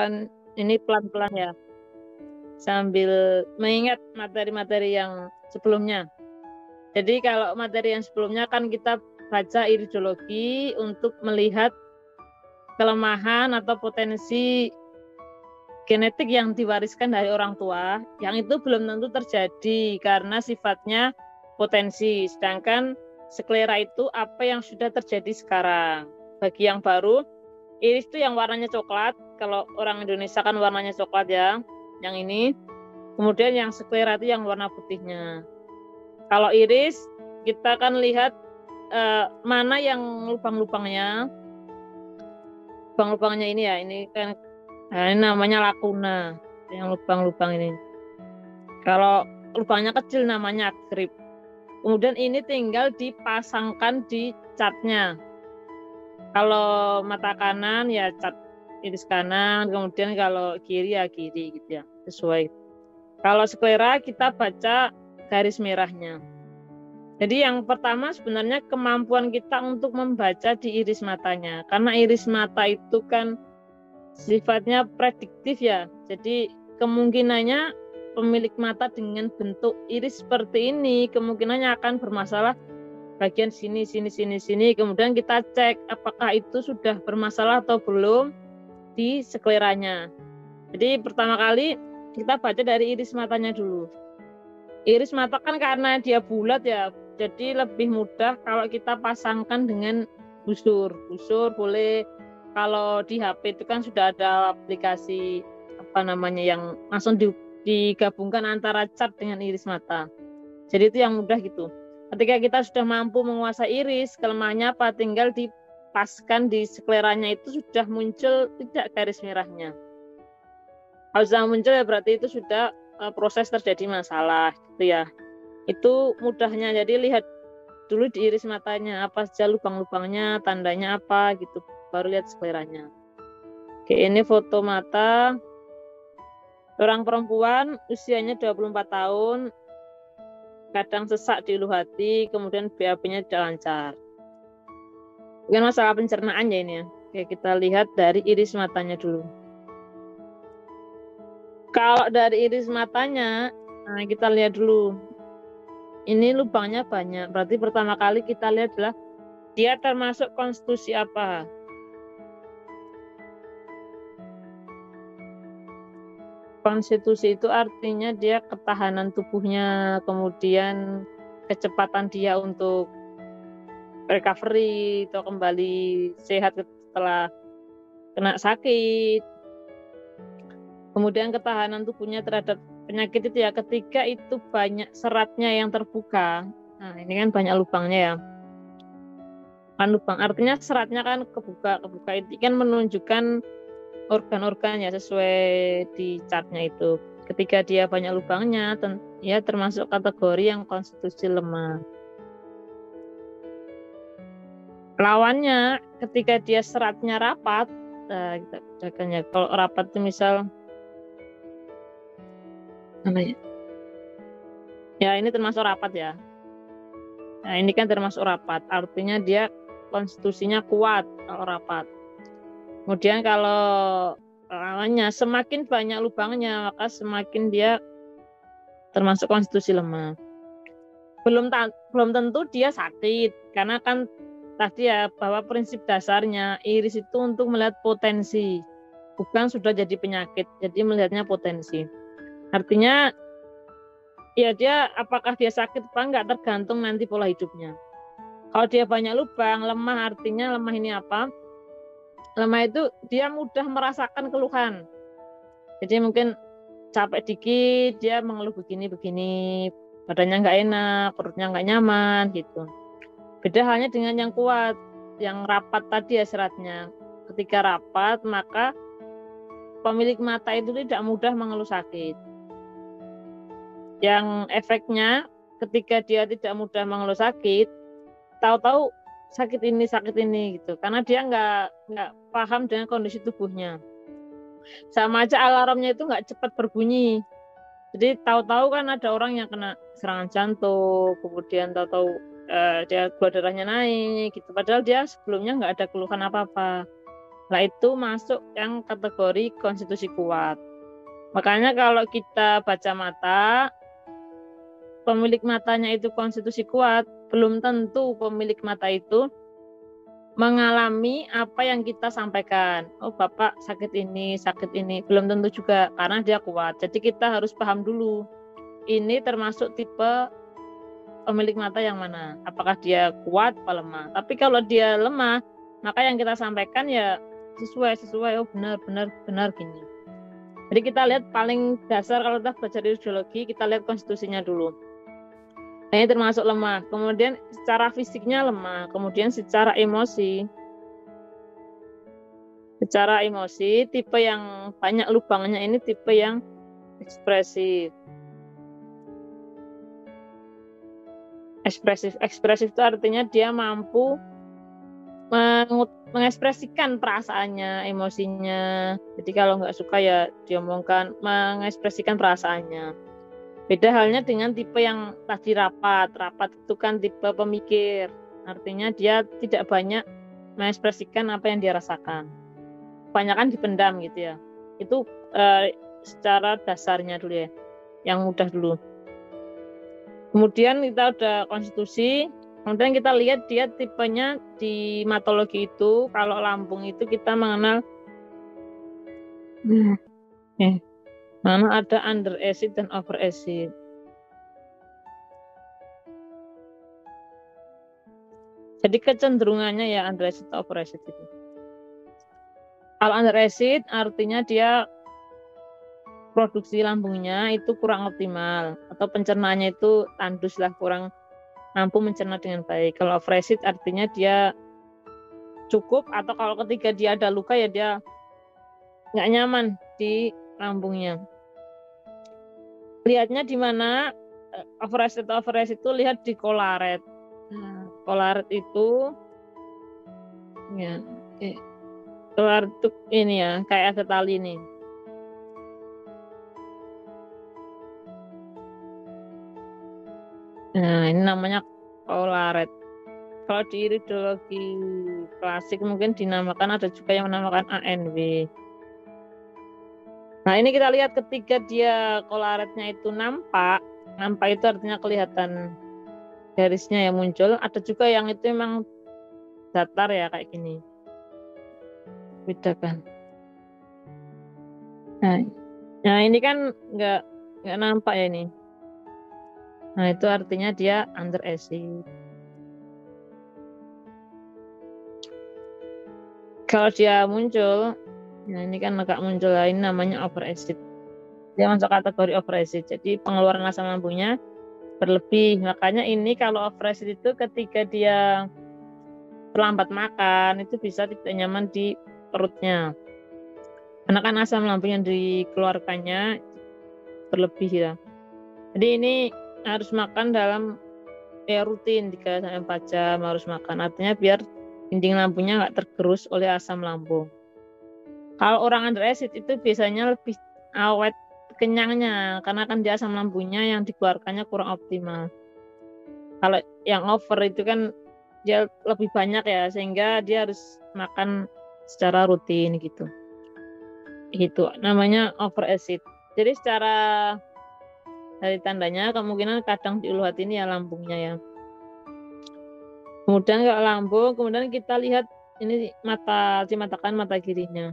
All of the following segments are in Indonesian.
akan ini pelan-pelan ya, sambil mengingat materi-materi yang sebelumnya. Jadi kalau materi yang sebelumnya kan kita baca iridologi untuk melihat kelemahan atau potensi genetik yang diwariskan dari orang tua, yang itu belum tentu terjadi karena sifatnya potensi. Sedangkan sklera itu apa yang sudah terjadi sekarang. Bagi yang baru, iris itu yang warnanya coklat. Kalau orang Indonesia kan warnanya coklat ya, yang ini. Kemudian yang sklera itu yang warna putihnya. Kalau iris, kita akan lihat mana yang lubang-lubangnya. Lubang-lubangnya ini ya, ini kan ini namanya lakuna, yang lubang-lubang ini. Kalau lubangnya kecil namanya grip. Kemudian ini tinggal dipasangkan di catnya. Kalau mata kanan ya cat iris kanan, kemudian kalau kiri ya kiri gitu ya, sesuai. Kalau sklera kita baca garis merahnya. Jadi yang pertama sebenarnya kemampuan kita untuk membaca di iris matanya. Karena iris mata itu kan sifatnya prediktif ya. Jadi kemungkinannya pemilik mata dengan bentuk iris seperti ini kemungkinannya akan bermasalah bagian sini. Kemudian kita cek apakah itu sudah bermasalah atau belum di skleranya. Jadi pertama kali kita baca dari iris matanya dulu. Iris mata kan karena dia bulat ya, jadi lebih mudah kalau kita pasangkan dengan busur. Busur boleh, kalau di HP itu kan sudah ada aplikasi apa namanya yang langsung digabungkan antara cat dengan iris mata. Jadi itu yang mudah gitu. Ketika kita sudah mampu menguasai iris, kelemahannya apa? Tinggal dipaskan di skleranya itu sudah muncul tidak garis merahnya. Kalau sudah muncul ya berarti itu sudah proses terjadi masalah gitu ya. Itu mudahnya, jadi lihat dulu di iris matanya apa saja lubang-lubangnya, tandanya apa gitu, baru lihat skleranya. Oke, ini foto mata orang perempuan usianya 24 tahun, kadang sesak di ulu hati, kemudian BAB-nya tidak lancar. Bukan masalah pencernaan ya ini ya. Oke, kita lihat dari iris matanya dulu. Kalau dari iris matanya, nah kita lihat dulu. Ini lubangnya banyak. Berarti pertama kali kita lihat adalah dia termasuk konstitusi apa? Konstitusi itu artinya dia ketahanan tubuhnya, kemudian kecepatan dia untuk recovery atau kembali sehat setelah kena sakit. Kemudian ketahanan tubuhnya terhadap penyakit itu ya, ketika itu banyak seratnya yang terbuka. Nah, ini kan banyak lubangnya ya. Kan lubang artinya seratnya kan kebuka itu kan menunjukkan organ-organnya sesuai di catnya itu. Ketika dia banyak lubangnya, ya termasuk kategori yang konstitusi lemah. Lawannya ketika dia seratnya rapat, nah kita bacakan ya. Kalau rapat itu misal apa ya? Ya ini termasuk rapat ya. Nah ini kan termasuk rapat, artinya dia konstitusinya kuat kalau rapat. Kemudian kalau lawannya semakin banyak lubangnya, maka semakin dia termasuk konstitusi lemah. Belum tentu dia sakit, karena kan tadi ya bahwa prinsip dasarnya iris itu untuk melihat potensi, bukan sudah jadi penyakit, jadi melihatnya potensi. Artinya ya dia apakah dia sakit apa enggak tergantung nanti pola hidupnya. Kalau dia banyak lubang, lemah, artinya lemah ini apa? Lemah itu dia mudah merasakan keluhan. Jadi mungkin capek dikit dia mengeluh begini, badannya nggak enak, perutnya nggak nyaman gitu. Beda halnya dengan yang kuat, yang rapat tadi ya seratnya. Ketika rapat maka pemilik mata itu tidak mudah mengeluh sakit. Yang efeknya ketika dia tidak mudah mengeluh sakit, tahu-tahu sakit ini gitu, karena dia nggak paham dengan kondisi tubuhnya. Sama aja alarmnya itu nggak cepat berbunyi. Jadi tahu-tahu kan ada orang yang kena serangan jantung, kemudian tahu-tahu dia gula darahnya naik gitu, padahal dia sebelumnya nggak ada keluhan apa-apa. Nah itu masuk yang kategori konstitusi kuat. Makanya kalau kita baca mata, pemilik matanya itu konstitusi kuat, belum tentu pemilik mata itu mengalami apa yang kita sampaikan. Oh Bapak sakit ini, belum tentu juga karena dia kuat. Jadi kita harus paham dulu, ini termasuk tipe pemilik mata yang mana. Apakah dia kuat atau lemah. Tapi kalau dia lemah, maka yang kita sampaikan ya sesuai, oh benar gini. Jadi kita lihat paling dasar kalau kita belajar ideologi, kita lihat konstitusinya dulu. Ini termasuk lemah. Kemudian secara fisiknya lemah. Kemudian secara emosi. Secara emosi, tipe yang banyak lubangnya ini tipe yang ekspresif. Ekspresif itu artinya dia mampu mengekspresikan perasaannya, emosinya. Jadi kalau nggak suka ya diomongkan, mengekspresikan perasaannya. Beda halnya dengan tipe yang tadi rapat itu kan tipe pemikir. Artinya dia tidak banyak mengekspresikan apa yang dia rasakan. Kebanyakan dipendam gitu ya. Itu secara dasarnya dulu ya, yang mudah dulu. Kemudian kita udah konstitusi. Kemudian kita lihat dia tipenya di matologi itu, kalau lambung itu kita mengenal mana ada under acid dan over acid. Jadi kecenderungannya ya under acid atau over acid itu. Kalau under acid artinya dia produksi lambungnya itu kurang optimal atau pencernaannya itu tandus lah, kurang mampu mencerna dengan baik. Kalau over acid artinya dia cukup, atau kalau ketika dia ada luka ya dia nggak nyaman di lambungnya. Lihatnya di mana over acid itu lihat di kolaret. Nah, kolaret itu ya kolaret itu ini ya kayak ada tali nih. Nah, ini namanya kolaret. Kalau di iridologi klasik mungkin dinamakan, ada juga yang menamakan ANW. Nah, ini kita lihat ketika dia kolaretnya itu nampak itu artinya kelihatan garisnya yang muncul. Ada juga yang itu memang datar ya kayak gini. Bedakan. Nah ini kan nggak nampak ya ini. Nah itu artinya dia under acid. Kalau dia muncul, nah ini kan agak muncul, ini namanya over acid. Dia masuk kategori over acid. Jadi pengeluaran asam lambungnya berlebih. Makanya ini kalau over acid itu ketika dia terlambat makan itu bisa tidak nyaman di perutnya. Karena kan asam lambung yang dikeluarkannya berlebih ya. Jadi ini harus makan dalam rutin 3-4 jam harus makan. Artinya biar dinding lambungnya nggak tergerus oleh asam lambung. Kalau orang under acid itu biasanya lebih awet kenyangnya karena kan dia asam lambungnya yang dikeluarkannya kurang optimal. Kalau yang over itu kan dia lebih banyak ya, sehingga dia harus makan secara rutin gitu. Itu namanya over acid. Jadi secara dari tandanya kemungkinan kadang di ulu hati ini ya lambungnya ya. Kemudian kalau lambung, kemudian kita lihat ini mata, dimatakan mata kirinya.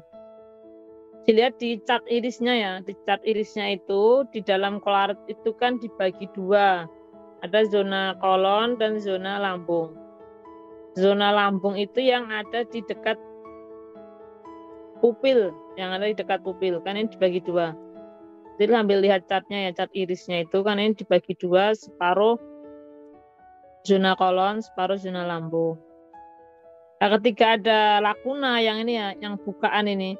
Dilihat di cat irisnya ya, di cat irisnya itu di dalam kolaret itu kan dibagi dua. Ada zona kolon dan zona lambung. Zona lambung itu yang ada di dekat pupil, kan ini dibagi dua. Jadi ambil lihat catnya ya, cat irisnya itu kan ini dibagi dua, separuh zona kolon, separuh zona lambung. Nah, ketika ada lakuna yang ini ya, yang bukaan ini,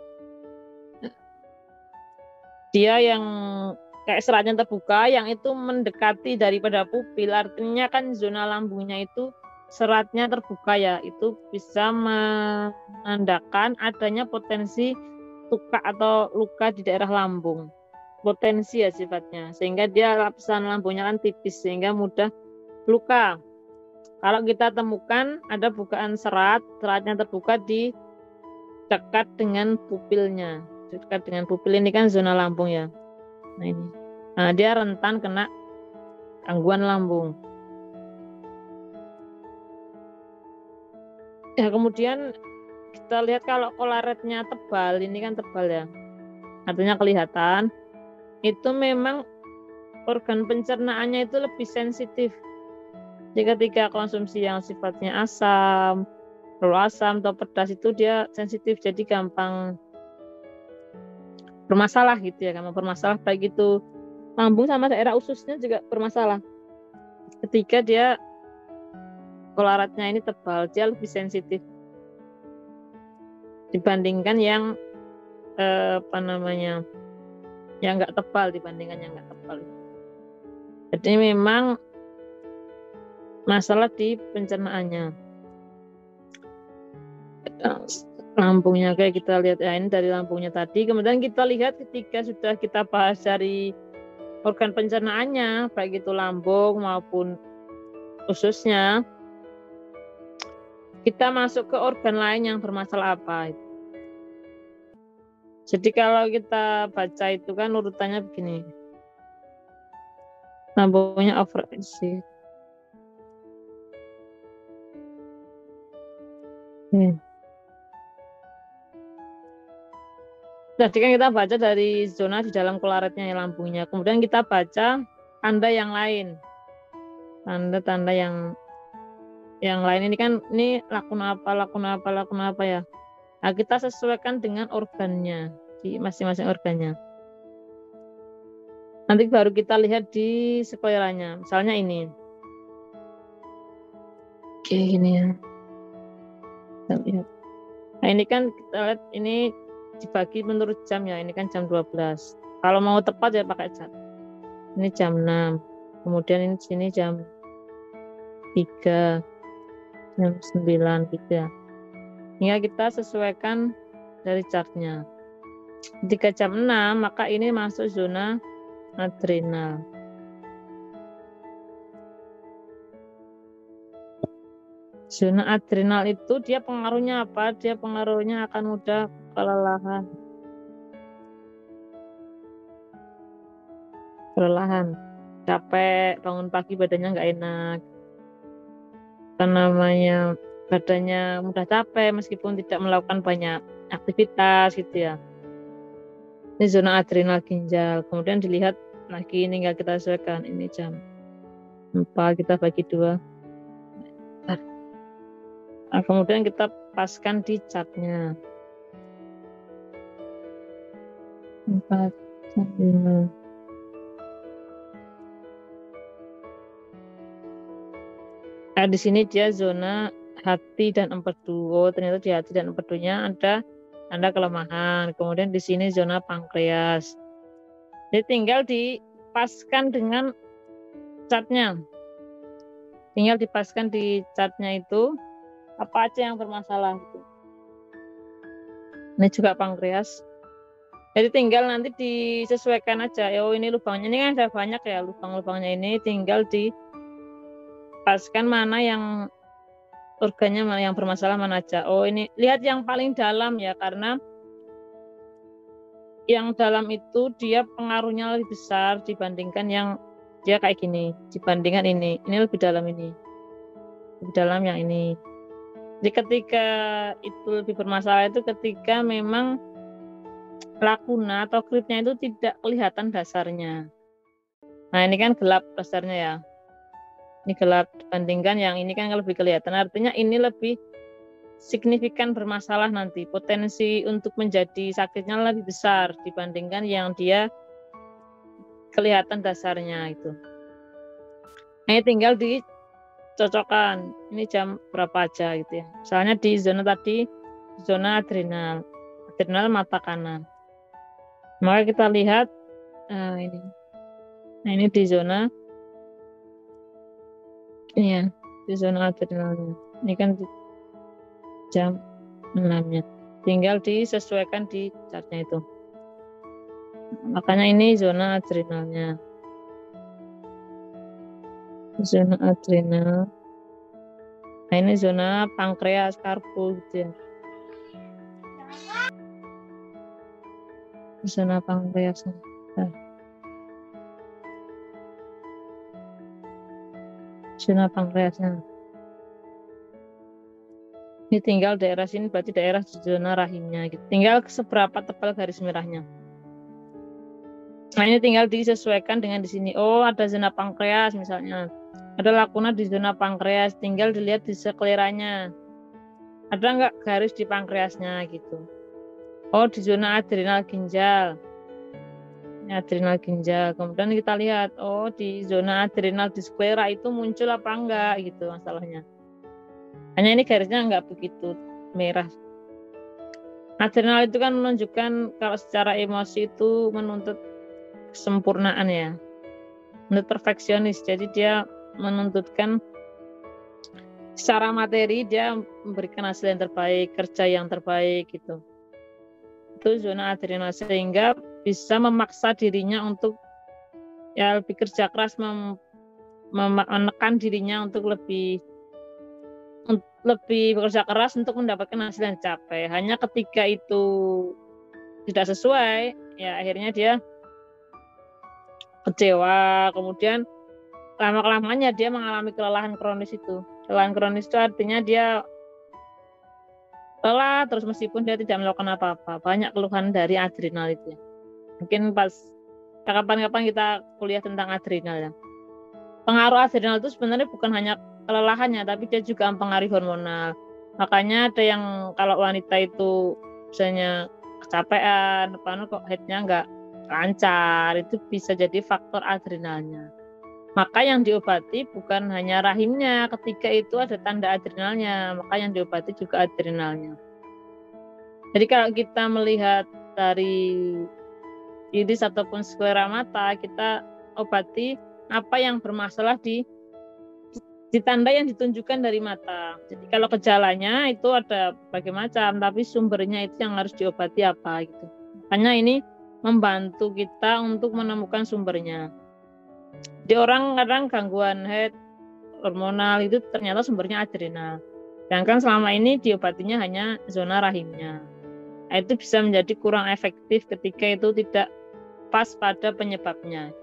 dia yang kayak seratnya terbuka, yang itu mendekati daripada pupil, artinya kan zona lambungnya itu seratnya terbuka ya, itu bisa menandakan adanya potensi luka atau luka di daerah lambung. Potensi ya sifatnya, sehingga dia lapisan lambungnya kan tipis sehingga mudah luka. Kalau kita temukan ada bukaan seratnya terbuka di dekat dengan pupilnya. Dekat dengan pupil ini kan zona lambung ya. Nah ini. Nah, dia rentan kena gangguan lambung. Ya, kemudian kita lihat kalau kolaretnya tebal, ini kan tebal ya. Artinya kelihatan itu memang organ pencernaannya itu lebih sensitif. Jadi ketika konsumsi yang sifatnya asam, terlalu asam atau pedas itu dia sensitif, jadi gampang bermasalah gitu ya, gampang bermasalah baik itu lambung sama daerah ususnya juga bermasalah. Ketika dia kolaretnya ini tebal, dia lebih sensitif dibandingkan yang yang nggak tebal, dibandingkan yang nggak tebal. Jadi memang masalah di pencernaannya. Lambungnya kayak kita lihat ya, ini dari lambungnya tadi. Kemudian kita lihat ketika sudah kita bahas dari organ pencernaannya, baik itu lambung maupun ususnya, kita masuk ke organ lain yang bermasalah apa. Jadi kalau kita baca itu kan urutannya begini. Lambungnya overactive. Tadi kan kita baca dari zona di dalam kolaretnya lambungnya. Kemudian kita baca tanda yang lain. Tanda-tanda yang lain ini kan ini lakuna apa ya. Nah, kita sesuaikan dengan organnya, di masing-masing organnya. Nanti baru kita lihat di spoilernya. Misalnya ini. Oke, ini ya. Kita lihat. Nah, ini kan kita lihat ini dibagi menurut jam ya. Ini kan jam 12. Kalau mau tepat ya pakai cat. Ini jam 6. Kemudian ini sini jam 3. Jam 9 gitu ya. Hingga kita sesuaikan dari chartnya. Ketika jam 6 maka ini masuk zona adrenal. Zona adrenal itu dia pengaruhnya apa? Dia pengaruhnya akan mudah kelelahan. Capek, bangun pagi badannya nggak enak. Badannya mudah capek meskipun tidak melakukan banyak aktivitas gitu ya. Ini zona adrenal ginjal. Kemudian dilihat lagi, ini tinggal kita sesuaikan. Ini jam 4 kita bagi 2. Nah, kemudian kita paskan di chartnya. 4, 5. Nah, di sini dia zona hati dan empedu. Oh, ternyata di hati dan empedunya ada tanda kelemahan. Kemudian di sini zona pankreas. Jadi tinggal dipaskan dengan catnya. Tinggal dipaskan di catnya itu apa aja yang bermasalah gitu. Ini juga pankreas. Jadi tinggal nanti disesuaikan aja. Oh, ini lubangnya ini kan ada banyak ya, lubang-lubangnya ini tinggal dipaskan mana yang organnya mana yang bermasalah mana aja. Oh, ini lihat yang paling dalam ya, karena yang dalam itu dia pengaruhnya lebih besar dibandingkan yang dia kayak gini, dibandingkan ini lebih dalam, ini lebih dalam yang ini. Jadi ketika itu lebih bermasalah itu ketika memang lakuna atau kripnya itu tidak kelihatan dasarnya. Nah, ini kan gelap dasarnya ya. Ini gelap dibandingkan yang ini kan lebih kelihatan. Artinya ini lebih signifikan bermasalah nanti. Potensi untuk menjadi sakitnya lebih besar dibandingkan yang dia kelihatan dasarnya itu. Nah, ini tinggal dicocokkan. Ini jam berapa aja gitu ya. Misalnya di zona tadi, zona adrenal. Adrenal mata kanan. Maka kita lihat ini. Nah, ini di zona ini ya, di zona adrenalnya. Ini kan di jam 6-nya. Tinggal disesuaikan di chartnya itu. Makanya ini zona adrenalnya. Zona adrenal. Nah, ini zona pankreas karbo gitu ya. Zona pankreasnya. Zona pankreasnya. Ini tinggal daerah sini berarti daerah zona rahimnya gitu. Tinggal seberapa tebal garis merahnya. Nah ini tinggal disesuaikan dengan di sini. Oh ada zona pankreas misalnya. Ada lakuna di zona pankreas. Tinggal dilihat di sekelirannya. Ada nggak garis di pankreasnya gitu. Oh di zona adrenal ginjal. Ini adrenal ginjal. Kemudian kita lihat. Oh di zona adrenal di sklera itu muncul apa enggak gitu masalahnya. Hanya ini garisnya nggak begitu merah. Adrenal itu kan menunjukkan kalau secara emosi itu menuntut kesempurnaan ya. Menuntut perfeksionis. Jadi dia menuntutkan secara materi dia memberikan hasil yang terbaik, kerja yang terbaik gitu. Itu zona adrenal sehingga bisa memaksa dirinya untuk ya lebih kerja keras menekan dirinya untuk lebih bekerja keras untuk mendapatkan hasil yang dicapai. Hanya ketika itu tidak sesuai, ya akhirnya dia kecewa. Kemudian lama-kelamaan dia mengalami kelelahan kronis itu. Kelelahan kronis itu artinya dia lelah terus meskipun dia tidak melakukan apa-apa. Banyak keluhan dari adrenal itu. Mungkin pas kapan-kapan kita kuliah tentang adrenal ya. Pengaruh adrenal itu sebenarnya bukan hanya kelelahannya, tapi dia juga mempengaruhi hormonal. Makanya ada yang kalau wanita itu misalnya kecapean, kok headnya nggak lancar, itu bisa jadi faktor adrenalnya. Maka yang diobati bukan hanya rahimnya, ketika itu ada tanda adrenalnya, maka yang diobati juga adrenalnya. Jadi kalau kita melihat dari iris ataupun sklera mata, kita obati apa yang bermasalah di tanda yang ditunjukkan dari mata. Jadi kalau gejalanya itu ada berbagai macam, tapi sumbernya itu yang harus diobati apa gitu. Makanya ini membantu kita untuk menemukan sumbernya. Di orang kadang gangguan head hormonal itu ternyata sumbernya adrenal. Sedangkan selama ini diobatinya hanya zona rahimnya. Nah, itu bisa menjadi kurang efektif ketika itu tidak pas pada penyebabnya.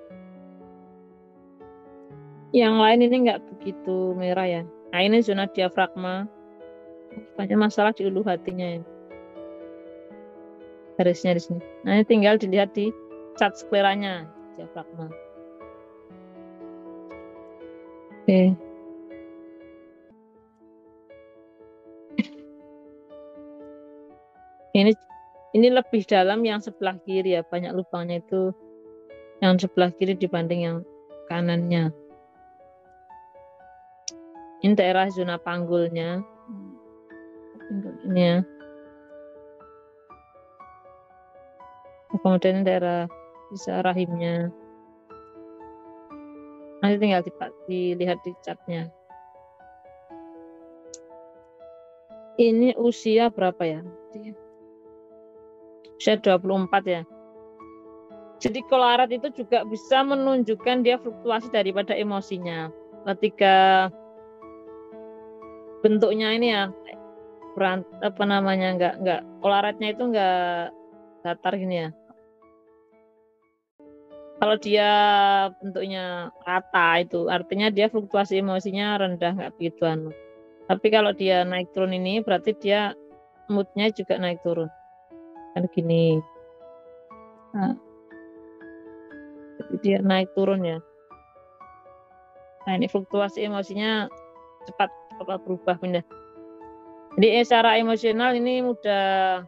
Yang lain ini nggak begitu merah ya. Nah ini zona diafragma. Banyak masalah di ulu hatinya ini. Garisnya di sini. Nah ini tinggal dilihat di cat skleranya diafragma. Oke. Ini lebih dalam yang sebelah kiri ya. Banyak lubangnya itu yang sebelah kiri dibanding yang kanannya. Ini daerah zona panggulnya. Ini ya. Kemudian daerah bisa rahimnya. Nanti tinggal dilihat di catnya. Ini usia berapa ya? Usia 24 ya. Jadi kolorat itu juga bisa menunjukkan dia fluktuasi daripada emosinya. Ketika bentuknya ini ya enggak koloratnya itu enggak datar gini ya. Kalau dia bentuknya rata itu artinya dia fluktuasi emosinya rendah, enggak begitu anu. Tapi kalau dia naik turun ini berarti dia moodnya juga naik turun. Kan gini. Nah, jadi dia naik turun ya. Nah ini fluktuasi emosinya cepat berubah pindah. Jadi secara emosional ini mudah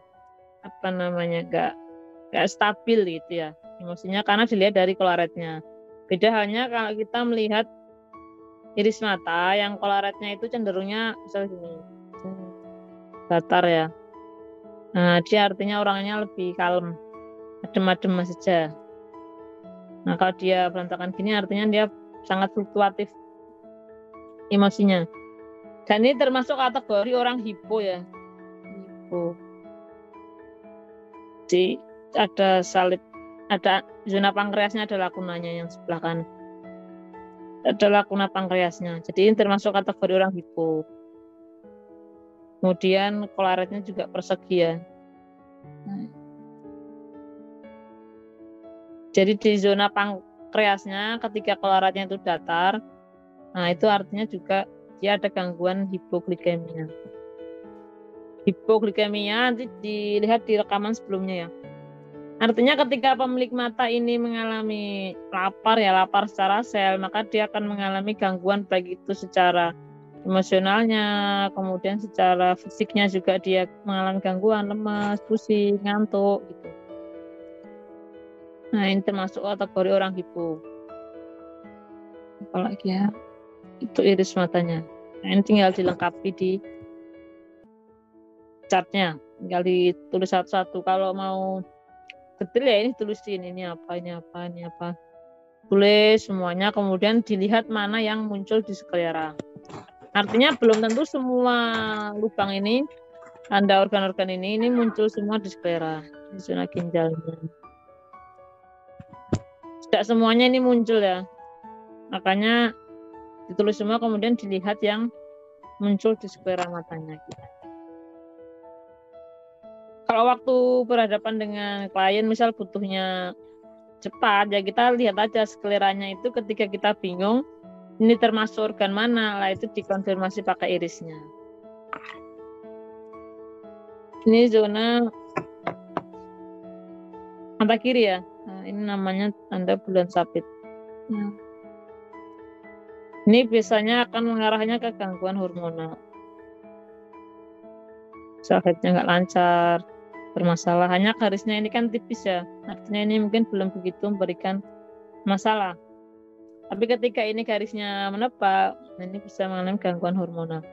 enggak stabil gitu ya emosinya karena dilihat dari koloratnya. Beda halnya kalau kita melihat iris mata yang koloratnya itu cenderungnya misalnya gini datar ya. Nah dia artinya orangnya lebih kalem, adem-adem saja. Nah kalau dia berantakan gini artinya dia sangat fluktuatif emosinya. Dan ini termasuk kategori orang hipo ya. Hipo. Jadi ada zona pankreasnya ada lakunanya yang sebelah kanan. Ada lakuna pankreasnya. Jadi ini termasuk kategori orang hipo. Kemudian koloratnya juga persegi ya. Jadi di zona pankreasnya ketika koloratnya itu datar, nah itu artinya juga dia ada gangguan hipoglikemia. Hipoglikemia nanti dilihat di rekaman sebelumnya ya. Artinya ketika pemilik mata ini mengalami lapar secara sel, maka dia akan mengalami gangguan baik itu secara emosionalnya, kemudian secara fisiknya juga dia mengalami gangguan, lemas, pusing, ngantuk gitu. Nah, ini termasuk kategori orang hipo. Apalagi ya, itu iris matanya. Nah, ini tinggal dilengkapi di chartnya, tinggal ditulis satu-satu. Kalau mau detail ya ini tulisin ini apa. Tulis semuanya, kemudian dilihat mana yang muncul di sklera. Artinya belum tentu semua lubang ini, tanda organ-organ ini muncul semua di sklera, di zona ginjalnya. Tidak semuanya ini muncul ya. Makanya ditulis semua, kemudian dilihat yang muncul di sklera matanya. Kalau waktu berhadapan dengan klien, misal butuhnya cepat, ya kita lihat aja skleranya itu ketika kita bingung, ini termasuk organ mana, lah itu dikonfirmasi pakai irisnya. Ini zona mata kiri ya. Nah, ini namanya tanda bulan sabit. Nah, ini biasanya akan mengarahnya ke gangguan hormonal. Sakitnya nggak lancar, bermasalah. Hanya garisnya ini kan tipis ya. Artinya ini mungkin belum begitu memberikan masalah. Tapi ketika ini garisnya menebal, ini bisa mengalami gangguan hormonal.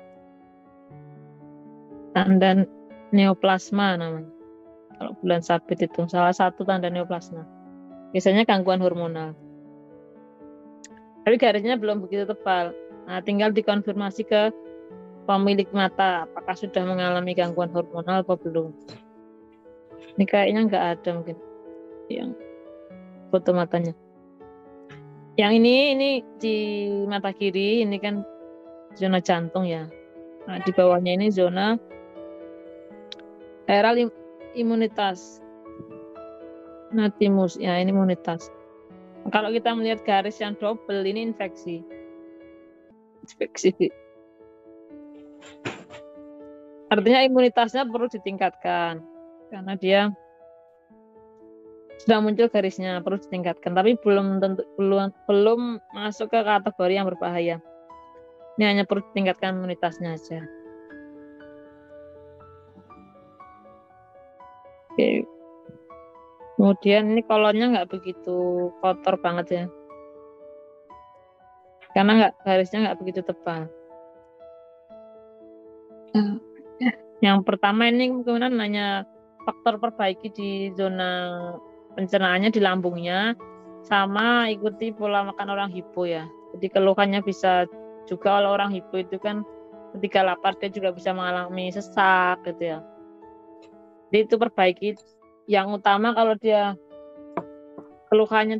Tanda neoplasma namanya. Kalau bulan sabit itu salah satu tanda neoplasma. Biasanya gangguan hormonal. Tapi garisnya belum begitu tebal. Nah, tinggal dikonfirmasi ke pemilik mata apakah sudah mengalami gangguan hormonal atau belum. Ini kayaknya nggak ada mungkin yang foto matanya. Yang ini di mata kiri, ini kan zona jantung ya. Nah, di bawahnya ini zona areal imunitas. Nah, timus ya, ini imunitas. Kalau kita melihat garis yang double, ini infeksi. Artinya imunitasnya perlu ditingkatkan karena dia sudah muncul garisnya, perlu ditingkatkan, tapi belum masuk ke kategori yang berbahaya. Ini hanya perlu ditingkatkan imunitasnya aja. Oke. Kemudian ini kolonnya nggak begitu kotor banget ya, karena garisnya nggak begitu tebal. Yang pertama ini kemudian hanya faktor perbaiki di zona pencernaannya di lambungnya, sama ikuti pola makan orang hipo ya. Jadi keluhannya bisa juga oleh orang hipo itu kan ketika lapar dia juga bisa mengalami sesak gitu ya. Jadi itu perbaiki. Yang utama kalau dia keluhannya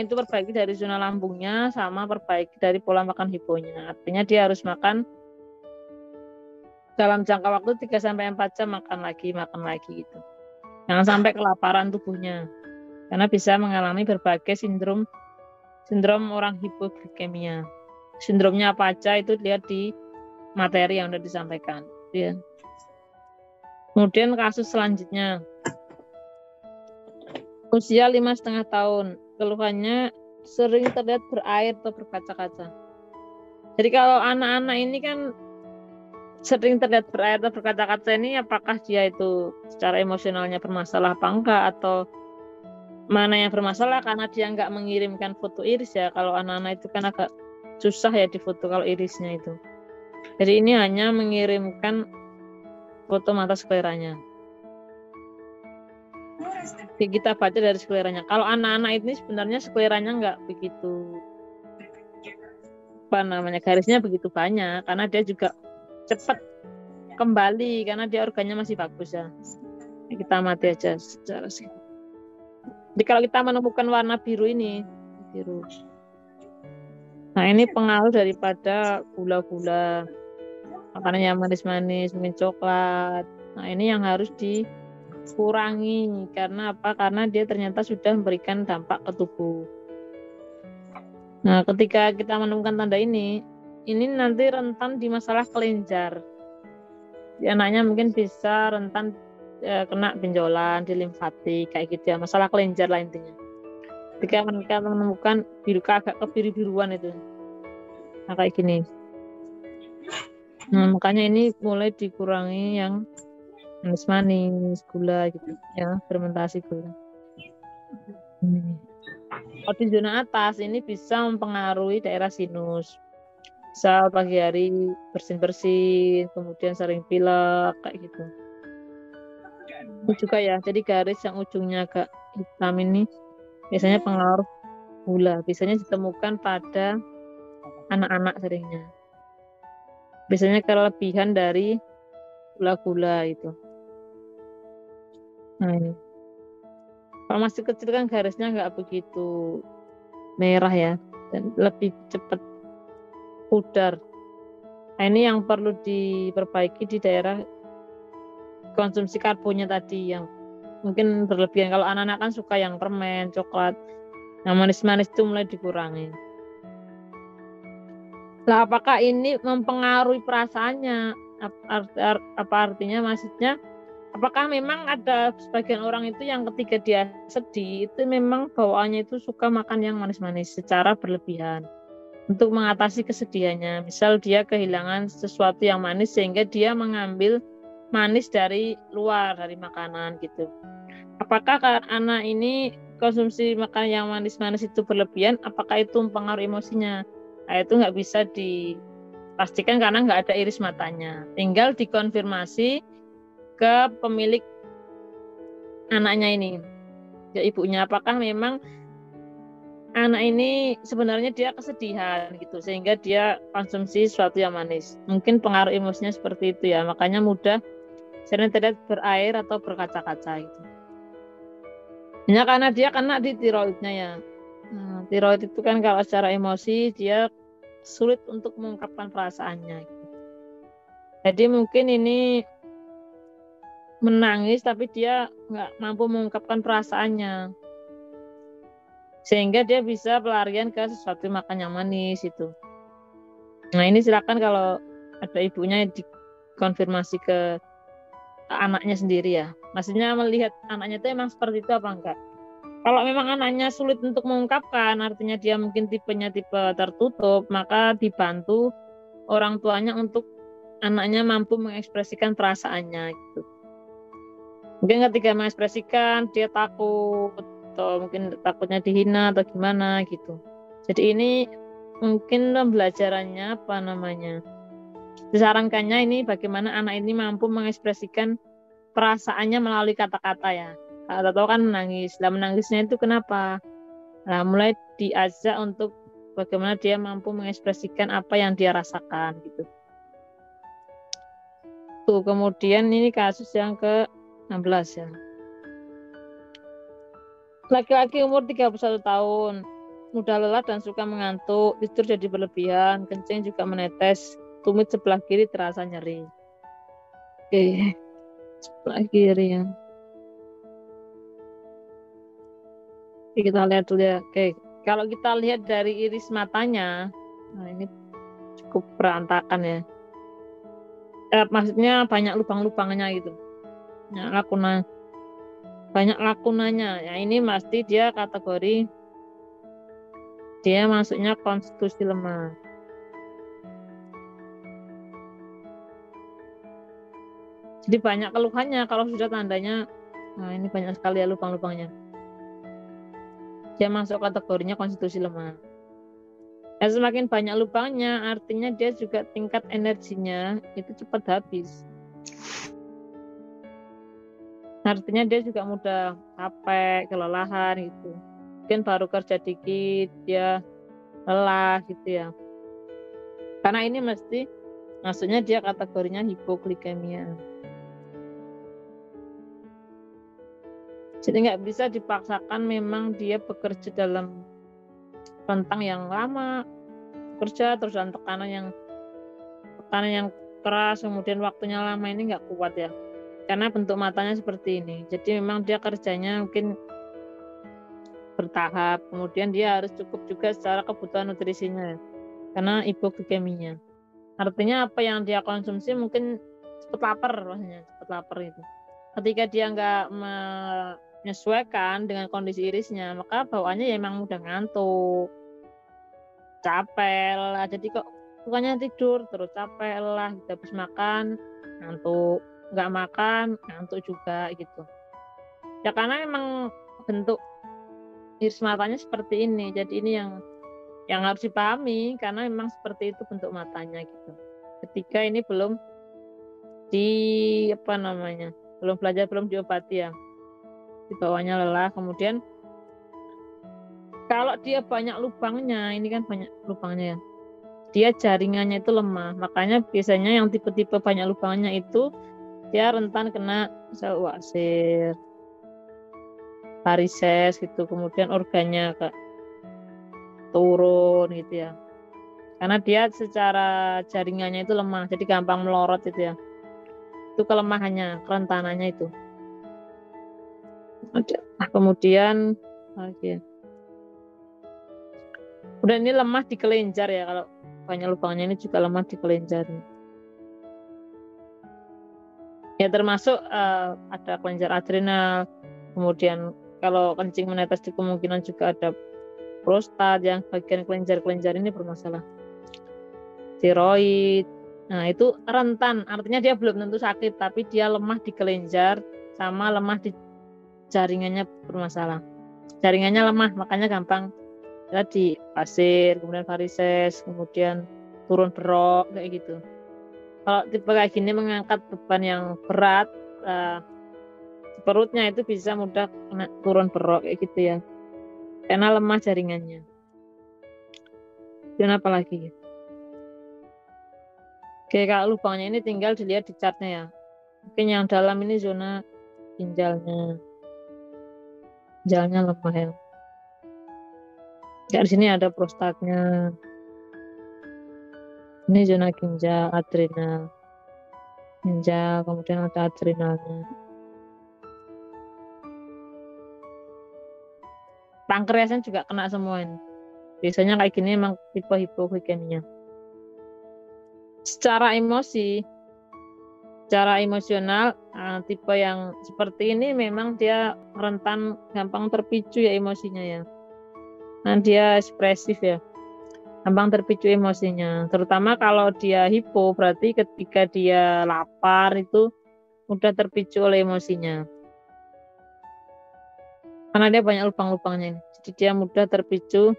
itu perbaiki dari zona lambungnya sama perbaiki dari pola makan hiponya. Artinya dia harus makan dalam jangka waktu 3-4 jam, makan lagi gitu. Jangan sampai kelaparan tubuhnya. Karena bisa mengalami berbagai sindrom orang hipoglikemia. Sindromnya apa aja itu lihat di materi yang sudah disampaikan. Ya. Kemudian kasus selanjutnya. Usia 5,5 tahun, keluhannya sering terlihat berair atau berkaca-kaca. Jadi kalau anak-anak ini kan sering terlihat berair atau berkaca-kaca ini, apakah dia itu secara emosionalnya bermasalah apa enggak, atau mana yang bermasalah karena dia nggak mengirimkan foto iris ya. Kalau anak-anak itu kan agak susah ya di foto kalau irisnya itu. Jadi ini hanya mengirimkan foto mata skleranya. Kita baca dari skleranya. Kalau anak-anak ini sebenarnya skleranya nggak begitu garisnya begitu banyak, karena dia juga cepat kembali karena dia organnya masih bagus ya. Kita amati aja secara singkat. Jadi kalau kita menemukan warna biru ini, biru. Nah ini pengaruh daripada gula-gula, makanan yang manis-manis, mungkin coklat. Nah ini yang harus kurangi. Karena apa? Karena dia ternyata sudah memberikan dampak ke tubuh. Nah, ketika kita menemukan tanda ini nanti rentan di masalah kelenjar. Anaknya mungkin bisa rentan kena benjolan di limfatik kayak gitu ya, masalah kelenjar lah intinya. Ketika mereka menemukan agak kebiru-biruan itu, nah kayak gini. Nah, makanya ini mulai dikurangi yang manis-manis, gula gitu ya, fermentasi gula. Kalau di zona atas ini bisa mempengaruhi daerah sinus. Bisa pagi hari bersin-bersin, kemudian sering pilek kayak gitu. Ini juga ya, jadi garis yang ujungnya agak hitam ini biasanya pengaruh gula. Biasanya ditemukan pada anak-anak seringnya. Biasanya kelebihan dari gula-gula itu. Nah ini. Kalau masih kecil kan garisnya nggak begitu merah ya, dan lebih cepat pudar. Nah ini yang perlu diperbaiki di daerah konsumsi karbonnya tadi yang mungkin berlebihan. Kalau anak-anak kan suka yang permen, coklat, yang manis-manis itu mulai dikurangi. Lah apakah ini mempengaruhi perasaannya? Apa artinya? Maksudnya apakah memang ada sebagian orang itu yang ketika dia sedih itu memang bawaannya itu suka makan yang manis-manis secara berlebihan untuk mengatasi kesedihannya. Misal dia kehilangan sesuatu yang manis sehingga dia mengambil manis dari luar, dari makanan gitu. Apakah anak ini konsumsi makanan yang manis-manis itu berlebihan? Apakah itu mempengaruhi emosinya? Nah, itu nggak bisa dipastikan karena nggak ada iris matanya. Tinggal dikonfirmasi ke pemilik anaknya ini, ya ibunya, apakah memang anak ini sebenarnya dia kesedihan gitu sehingga dia konsumsi sesuatu yang manis. Mungkin pengaruh emosinya seperti itu ya, makanya mudah sering terlihat berair atau berkaca-kaca gitu. Hanya karena dia kena di tiroidnya ya. Nah, tiroid itu kan kalau secara emosi dia sulit untuk mengungkapkan perasaannya gitu. Jadi mungkin ini menangis tapi dia nggak mampu mengungkapkan perasaannya sehingga dia bisa pelarian ke sesuatu makan yang manis itu. Nah ini silakan kalau ada ibunya dikonfirmasi ke anaknya sendiri ya, maksudnya melihat anaknya itu emang seperti itu apa enggak. Kalau memang anaknya sulit untuk mengungkapkan, artinya dia mungkin tipenya tipe tertutup, maka dibantu orang tuanya untuk anaknya mampu mengekspresikan perasaannya gitu. Mungkin ketika mengekspresikan dia takut atau mungkin takutnya dihina atau gimana gitu. Jadi ini mungkin pembelajarannya apa namanya, disarankannya ini bagaimana anak ini mampu mengekspresikan perasaannya melalui kata-kata ya. Kalau tahu kan menangis, lah menangisnya itu kenapa? Nah mulai diajak untuk bagaimana dia mampu mengekspresikan apa yang dia rasakan gitu. Tuh kemudian ini kasus yang ke-16 ya. Laki-laki umur 31 tahun, mudah lelah dan suka mengantuk, tidur jadi berlebihan, kencing juga menetes, tumit sebelah kiri terasa nyeri. Oke, sebelah kiri ya. Oke, kita lihat dulu ya. Oke, kalau kita lihat dari iris matanya, nah ini cukup berantakan ya. Maksudnya banyak lubang-lubangnya gitu. Banyak lakunanya. Ya ini pasti dia kategori dia masuknya konstitusi lemah. Jadi banyak keluhannya kalau sudah tandanya. Nah ini banyak sekali ya lubang-lubangnya. Dia masuk kategorinya konstitusi lemah. Dan semakin banyak lubangnya, artinya dia juga tingkat energinya itu cepat habis. Artinya dia juga mudah capek, kelelahan gitu. Mungkin baru kerja dikit, dia lelah gitu ya. Karena ini maksudnya dia kategorinya hipoglikemia. Jadi nggak bisa dipaksakan memang dia bekerja dalam rentang yang lama, kerja terus dalam tekanan yang keras, kemudian waktunya lama, ini nggak kuat ya. karena bentuk matanya seperti ini. Jadi memang dia kerjanya mungkin bertahap, kemudian dia harus cukup juga secara kebutuhan nutrisinya karena hipoglikeminya. Artinya apa yang dia konsumsi mungkin cepat lapar, maksudnya cepat lapar itu. Ketika dia nggak menyesuaikan dengan kondisi irisnya, maka bawaannya ya emang mudah ngantuk, capek lah. Jadi kok bukannya tidur terus capek lah, habis makan ngantuk, nggak makan ngantuk juga gitu. Ya karena memang bentuk iris matanya seperti ini. Jadi ini yang harus dipahami karena memang seperti itu bentuk matanya gitu. Ketika ini belum belum belajar, belum diobati ya, dibawanya lelah. Kemudian kalau dia banyak lubangnya, ini kan banyak lubangnya ya, dia jaringannya itu lemah. Makanya biasanya yang tipe-tipe banyak lubangnya itu dia rentan kena sel wasir, varises gitu, kemudian organnya turun gitu ya. Karena dia secara jaringannya itu lemah, jadi gampang melorot itu ya. Itu kelemahannya, kerentanannya itu. Kemudian lagi. Udah ini lemah di kelenjar ya, kalau banyak lubangnya ini juga lemah di kelenjar. Ya termasuk ada kelenjar adrenal, kemudian kalau kencing menetes di kemungkinan juga ada prostat yang bagian kelenjar-kelenjar ini bermasalah. Tiroid. Nah, itu rentan, artinya dia belum tentu sakit, tapi dia lemah di kelenjar sama lemah di jaringannya bermasalah. Jaringannya lemah, makanya gampang di pasir, kemudian varises, kemudian turun berok kayak gitu. Kalau tipe kayak gini mengangkat beban yang berat, perutnya itu bisa mudah kena turun berok kayak gitu ya, karena lemah jaringannya. Dan apa lagi? Oke, kalau lubangnya ini tinggal dilihat di chartnya ya. Mungkin yang dalam ini zona ginjalnya lemah ya. Ya, di sini ada prostatnya. Ini zona ginjal, adrenal. Ginjal, kemudian ada adrenalnya. Pankreasnya juga kena semua ini. Biasanya kayak gini emang tipe hipoglikemia. Secara emosional, tipe yang seperti ini memang dia rentan gampang terpicu ya emosinya ya. Nah, dia ekspresif ya, gampang terpicu emosinya. Terutama kalau dia hipo, berarti ketika dia lapar itu mudah terpicu oleh emosinya. Karena dia banyak lubang-lubangnya ini. Jadi dia mudah terpicu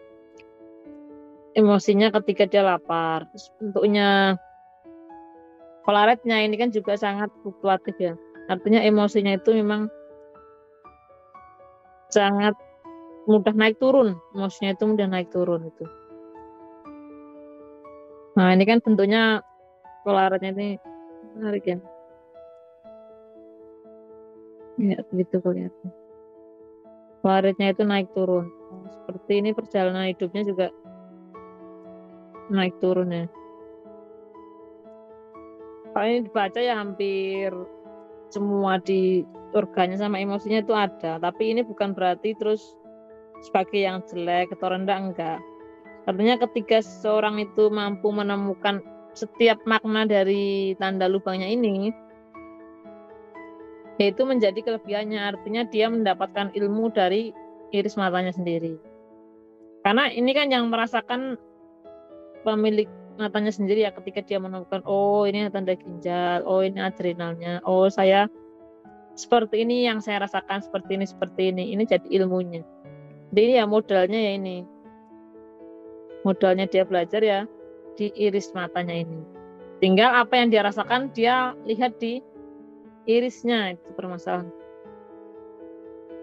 emosinya ketika dia lapar. Terus bentuknya polaretnya ini kan juga sangat fluktuatif ya. Artinya emosinya itu memang sangat mudah naik turun. Emosinya itu mudah naik turun itu. Nah, ini kan bentuknya polaretnya ini menarik ya. Ya, begitu kelihatan. Polaretnya itu naik turun. Seperti ini perjalanan hidupnya juga naik turun ya. Kalau ini dibaca ya hampir semua di organnya sama emosinya itu ada, tapi ini bukan berarti terus sebagai yang jelek atau rendah, enggak. Artinya ketika seseorang itu mampu menemukan setiap makna dari tanda lubangnya ini, yaitu menjadi kelebihannya. Artinya dia mendapatkan ilmu dari iris matanya sendiri. Karena ini kan yang merasakan pemilik matanya sendiri ya, ketika dia menemukan, oh ini tanda ginjal, oh ini adrenalnya, oh saya seperti ini yang saya rasakan, seperti ini jadi ilmunya. Jadi ini ya modalnya ya ini, modalnya dia belajar ya di iris matanya ini. Tinggal apa yang dia rasakan dia lihat di irisnya, itu permasalahan.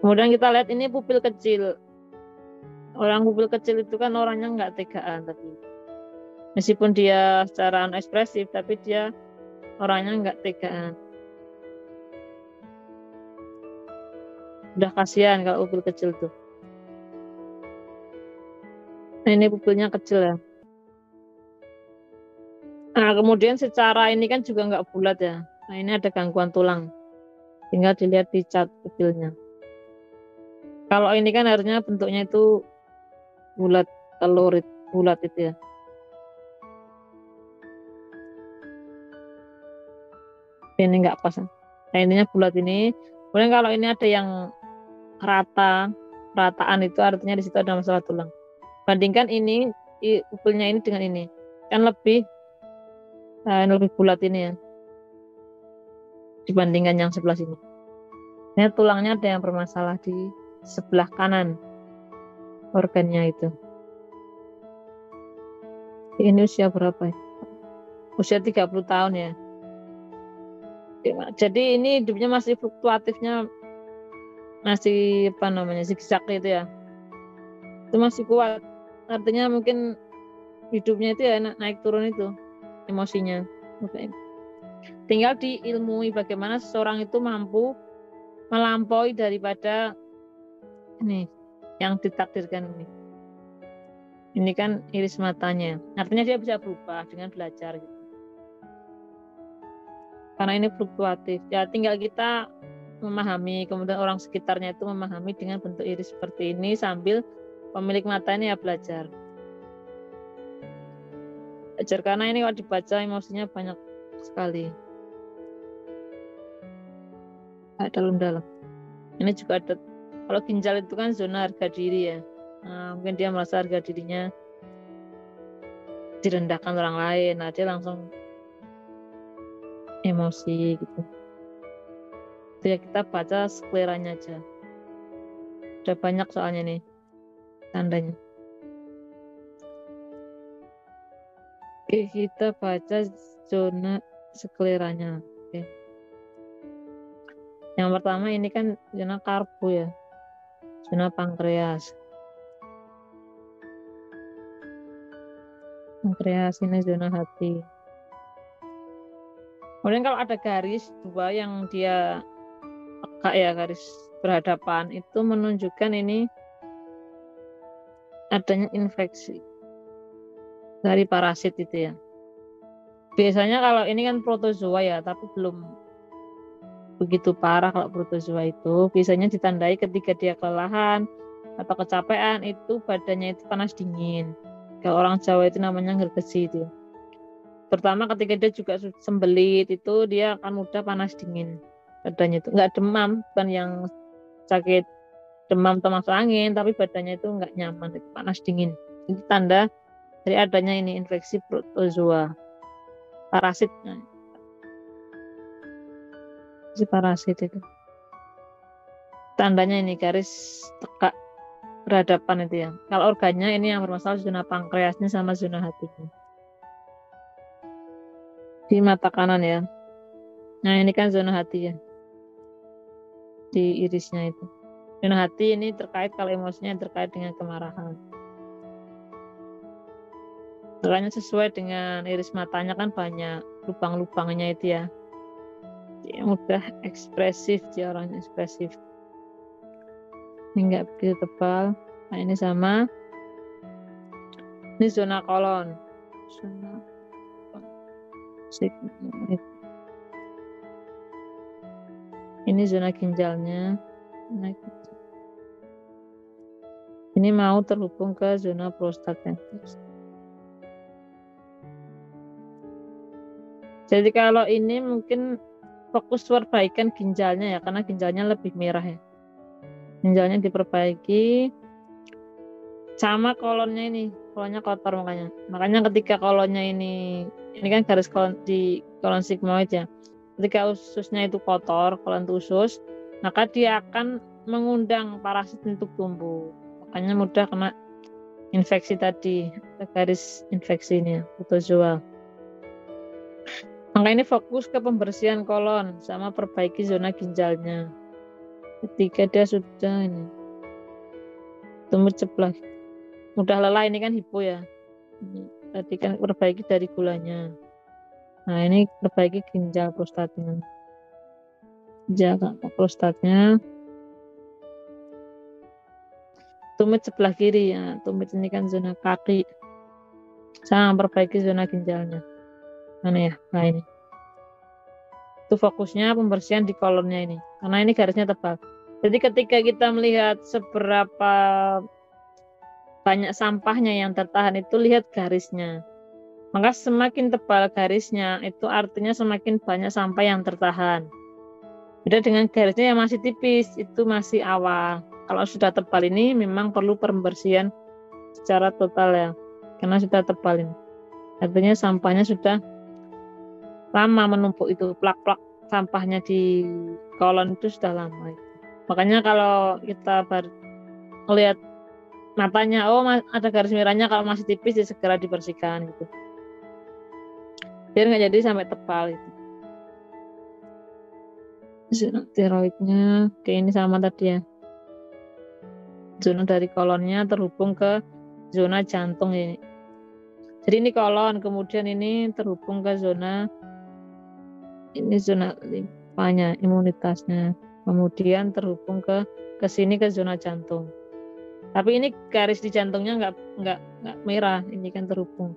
Kemudian kita lihat ini pupil kecil. Orang pupil kecil itu kan orangnya nggak tegaan, tapi meskipun dia secara ekspresif, tapi dia orangnya nggak tegaan. Udah kasihan kalau pupil kecil tuh. Nah, ini pupilnya kecil ya. Nah, kemudian secara ini kan juga nggak bulat ya. Nah, ini ada gangguan tulang. tinggal dilihat di cat pupilnya. Kalau ini kan harusnya bentuknya itu bulat, telur bulat itu ya. Ini enggak pas. Nah, intinya bulat ini. Kemudian kalau ini ada yang rataan itu artinya di situ ada masalah tulang. Bandingkan ini pupilnya ini dengan ini, kan lebih bulat ini ya dibandingkan yang sebelah sini. Ini tulangnya ada yang bermasalah di sebelah kanan organnya itu. Ini usia berapa ya? Usia 30 tahun ya. Jadi ini hidupnya masih fluktuatifnya, masih apa namanya, zigzag itu ya. Itu masih kuat. Artinya mungkin hidupnya itu ya naik turun itu emosinya. Tinggal diilmui bagaimana seseorang itu mampu melampaui daripada ini yang ditakdirkan ini. Ini kan iris matanya. Artinya dia bisa berubah dengan belajar gitu. Karena ini fluktuatif. Ya tinggal kita memahami, kemudian orang sekitarnya itu memahami dengan bentuk iris seperti ini sambil pemilik mata ini ya belajar. Belajar karena ini kalau dibaca emosinya banyak sekali. Dalam-dalam. Ini juga ada, kalau ginjal itu kan zona harga diri ya. Nah, mungkin dia merasa harga dirinya direndahkan orang lain. Nah, dia langsung emosi gitu. Itu ya kita baca skleranya aja. Udah banyak soalnya nih tandanya. Oke, kita baca zona skleranya. Oke. Yang pertama ini kan zona karbo ya. Zona pankreas. Pankreas ini zona hati. Kemudian kalau ada garis dua yang dia tegak ya, garis berhadapan, itu menunjukkan ini adanya infeksi dari parasit itu ya. Biasanya kalau ini kan protozoa ya, tapi belum begitu parah. Kalau protozoa itu biasanya ditandai ketika dia kelelahan atau kecapean, itu badannya itu panas dingin. Kalau orang Jawa itu namanya ngergesi itu. Pertama ketika dia juga sembelit itu dia akan mudah panas dingin badannya itu. Enggak demam, bukan yang sakit demam atau masuk angin, tapi badannya itu enggak nyaman, itu panas dingin. Itu tanda dari adanya ini infeksi protozoa, parasit. Si parasit itu tandanya ini garis tegak berhadapan itu ya. Kalau organnya ini yang bermasalah zona pankreasnya sama zona hatinya di mata kanan ya. Nah ini kan zona hati ya, di irisnya itu. Zona hati ini terkait, kalau emosinya terkait dengan kemarahan. Makanya sesuai dengan iris matanya kan banyak lubang-lubangnya itu ya. Dia mudah ekspresif, dia orangnya ekspresif. Ini enggak begitu tebal. Nah ini sama. Ini zona kolon. Zona ini zona ginjalnya. Ini mau terhubung ke zona prostatnya. Jadi kalau ini mungkin fokus perbaikan ginjalnya ya, karena ginjalnya lebih merah ya. Ginjalnya diperbaiki, sama kolonnya ini, kolonnya kotor makanya ketika kolonnya ini kan garis kolon di kolon sigmoid ya. Ketika ususnya itu kotor, kolon usus, maka dia akan mengundang parasit untuk tumbuh. Makanya mudah kena infeksi tadi, garis infeksi ini, protozoa. Maka ini fokus ke pembersihan kolon sama perbaiki zona ginjalnya. Ketika dia sudah ini tumbuh ceplak, mudah lelah, ini kan hipo ya. Tadi kan perbaiki dari gulanya. Nah ini perbaiki ginjal prostatnya. Jaga prostatnya. Tumit sebelah kiri ya. Tumit ini kan zona kaki. Sama perbaiki zona ginjalnya. Mana ya? Nah ini. Itu fokusnya pembersihan di kolonnya ini. karena ini garisnya tebal. Jadi ketika kita melihat seberapa banyak sampahnya yang tertahan itu, lihat garisnya. Maka semakin tebal garisnya itu artinya semakin banyak sampah yang tertahan. Beda dengan garisnya yang masih tipis, itu masih awal. Kalau sudah tebal ini memang perlu pembersihan secara total ya, karena sudah tebal ini. Artinya sampahnya sudah lama menumpuk, itu plak-plak sampahnya di kolon itu sudah lama. Makanya kalau kita melihat matanya, oh ada garis merahnya, kalau masih tipis ya segera dibersihkan gitu. Biar nggak jadi sampai tebal itu. Zona tiroidnya kayak ini sama tadi ya. Zona dari kolonnya terhubung ke zona jantung ini. Jadi ini kolon, kemudian ini terhubung ke zona limfanya, imunitasnya. Kemudian terhubung ke sini ke zona jantung. Tapi ini garis di jantungnya nggak merah, ini kan terhubung.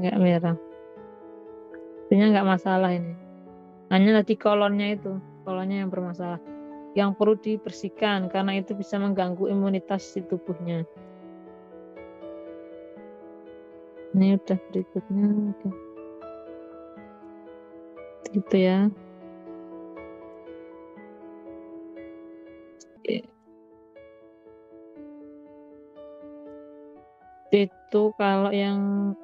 Nggak merah. Artinya nggak masalah ini. Hanya tadi kolonnya yang bermasalah, yang perlu dibersihkan karena itu bisa mengganggu imunitas di tubuhnya. Ini udah berikutnya, oke. Gitu ya. Oke. Itu kalau yang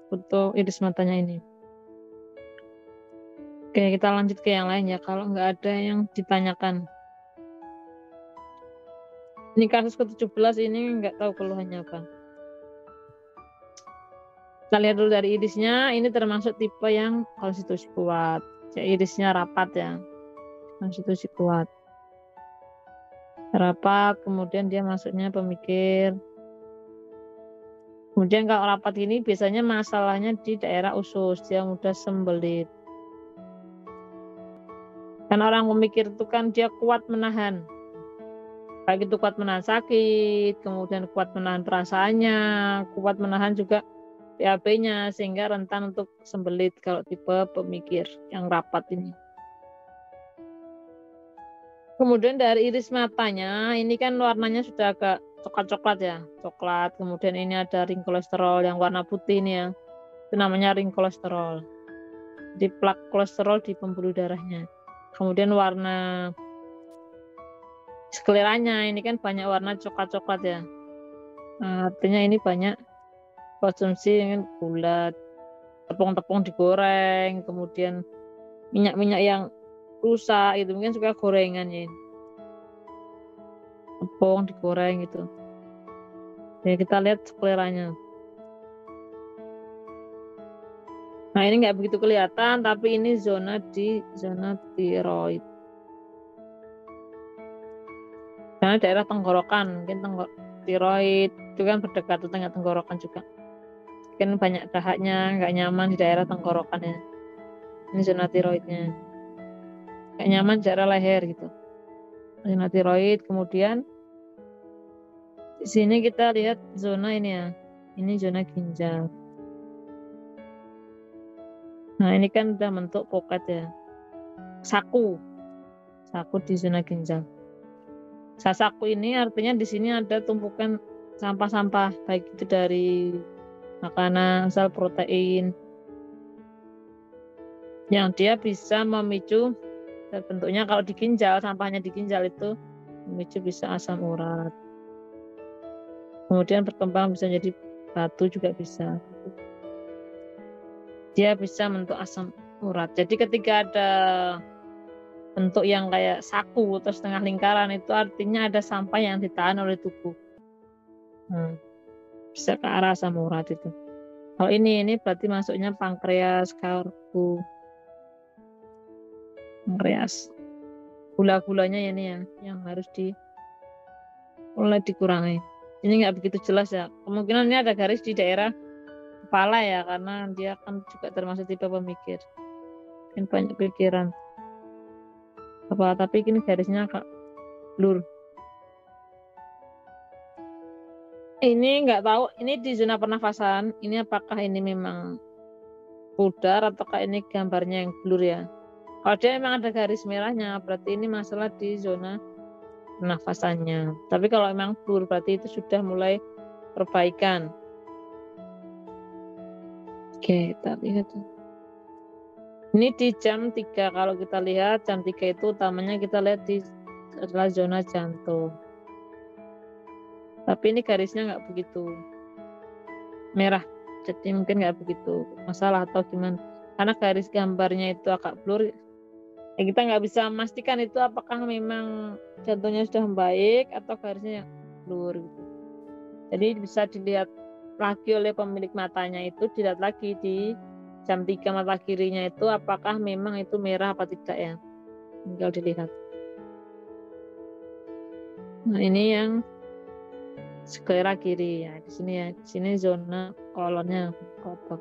foto iris matanya ini. Oke, kita lanjut ke yang lain ya, kalau nggak ada yang ditanyakan. Ini kasus ke-17 ini nggak tahu keluhannya apa. Kita lihat dulu dari irisnya, ini termasuk tipe yang konstitusi kuat. Ya, irisnya rapat ya, konstitusi kuat. Rapat, kemudian dia masuknya pemikir. Kemudian kalau rapat ini biasanya masalahnya di daerah usus, dia mudah sembelit. Karena orang pemikir itu kan dia kuat menahan. Baik itu kuat menahan sakit, kemudian kuat menahan perasaannya, kuat menahan juga BAB-nya, sehingga rentan untuk sembelit kalau tipe pemikir yang rapat ini. Kemudian dari iris matanya, ini kan warnanya sudah agak coklat-coklat ya, coklat. Kemudian ini ada ring kolesterol yang warna putih ini ya, itu namanya ring kolesterol. Di plak kolesterol di pembuluh darahnya. Kemudian warna sekelirannya ini kan banyak warna coklat-coklat ya. Nah, artinya ini banyak konsumsi gula, tepung-tepung digoreng, kemudian minyak-minyak yang rusak itu mungkin suka gorengannya ini. Tepung digoreng gitu. Ya, kita lihat sekelirannya. Nah, ini nggak begitu kelihatan, tapi ini zona tiroid. Karena daerah tenggorokan, mungkin tiroid itu kan berdekatan dengan tenggorokan juga. Mungkin banyak dahaknya, nggak nyaman di daerah tenggorokan ya. Ini zona tiroidnya. Nggak nyaman di daerah leher gitu. Zona tiroid, kemudian di sini kita lihat zona ini ya. Ini zona ginjal. Nah, ini kan udah bentuk pocket ya. Saku di zona ginjal. Saku ini artinya di sini ada tumpukan sampah-sampah, baik itu dari makanan, misal protein, yang dia bisa memicu bentuknya kalau di ginjal, sampahnya di ginjal itu memicu bisa asam urat. Kemudian berkembang bisa jadi batu juga bisa. Dia bisa bentuk asam urat. Jadi ketika ada bentuk yang kayak saku atau setengah lingkaran, itu artinya ada sampah yang ditahan oleh tubuh. Bisa ke arah asam urat itu. Kalau ini berarti masuknya pankreas, karbo, pankreas. Gula-gulanya ini ya, yang harus mulai dikurangi. Ini nggak begitu jelas ya. Kemungkinan ini ada garis di daerah kepala ya, karena dia kan juga termasuk tipe pemikir. Mungkin banyak pikiran. Tapi ini garisnya agak blur. Ini nggak tahu, ini di zona pernafasan. Ini apakah ini memang pudar ataukah ini gambarnya yang blur ya? Kalau dia memang ada garis merahnya, berarti ini masalah di zona pernafasannya. Tapi kalau memang blur, berarti itu sudah mulai perbaikan. Oke, kita lihat. Ini di jam 3. Kalau kita lihat jam 3 itu utamanya kita lihat adalah zona jantung. Tapi ini garisnya nggak begitu merah. Jadi mungkin nggak begitu masalah atau gimana. Karena garis gambarnya itu agak blur. Ya kita nggak bisa memastikan itu apakah memang jantungnya sudah membaik atau garisnya yang blur. Gitu. Jadi bisa dilihat lagi oleh pemilik matanya itu, dilihat lagi di jam 3 mata kirinya itu apakah memang itu merah apa tidak ya. Tinggal dilihat. Nah, ini yang sklera kiri ya. Di sini ya. Di sini zona kolonnya kotor.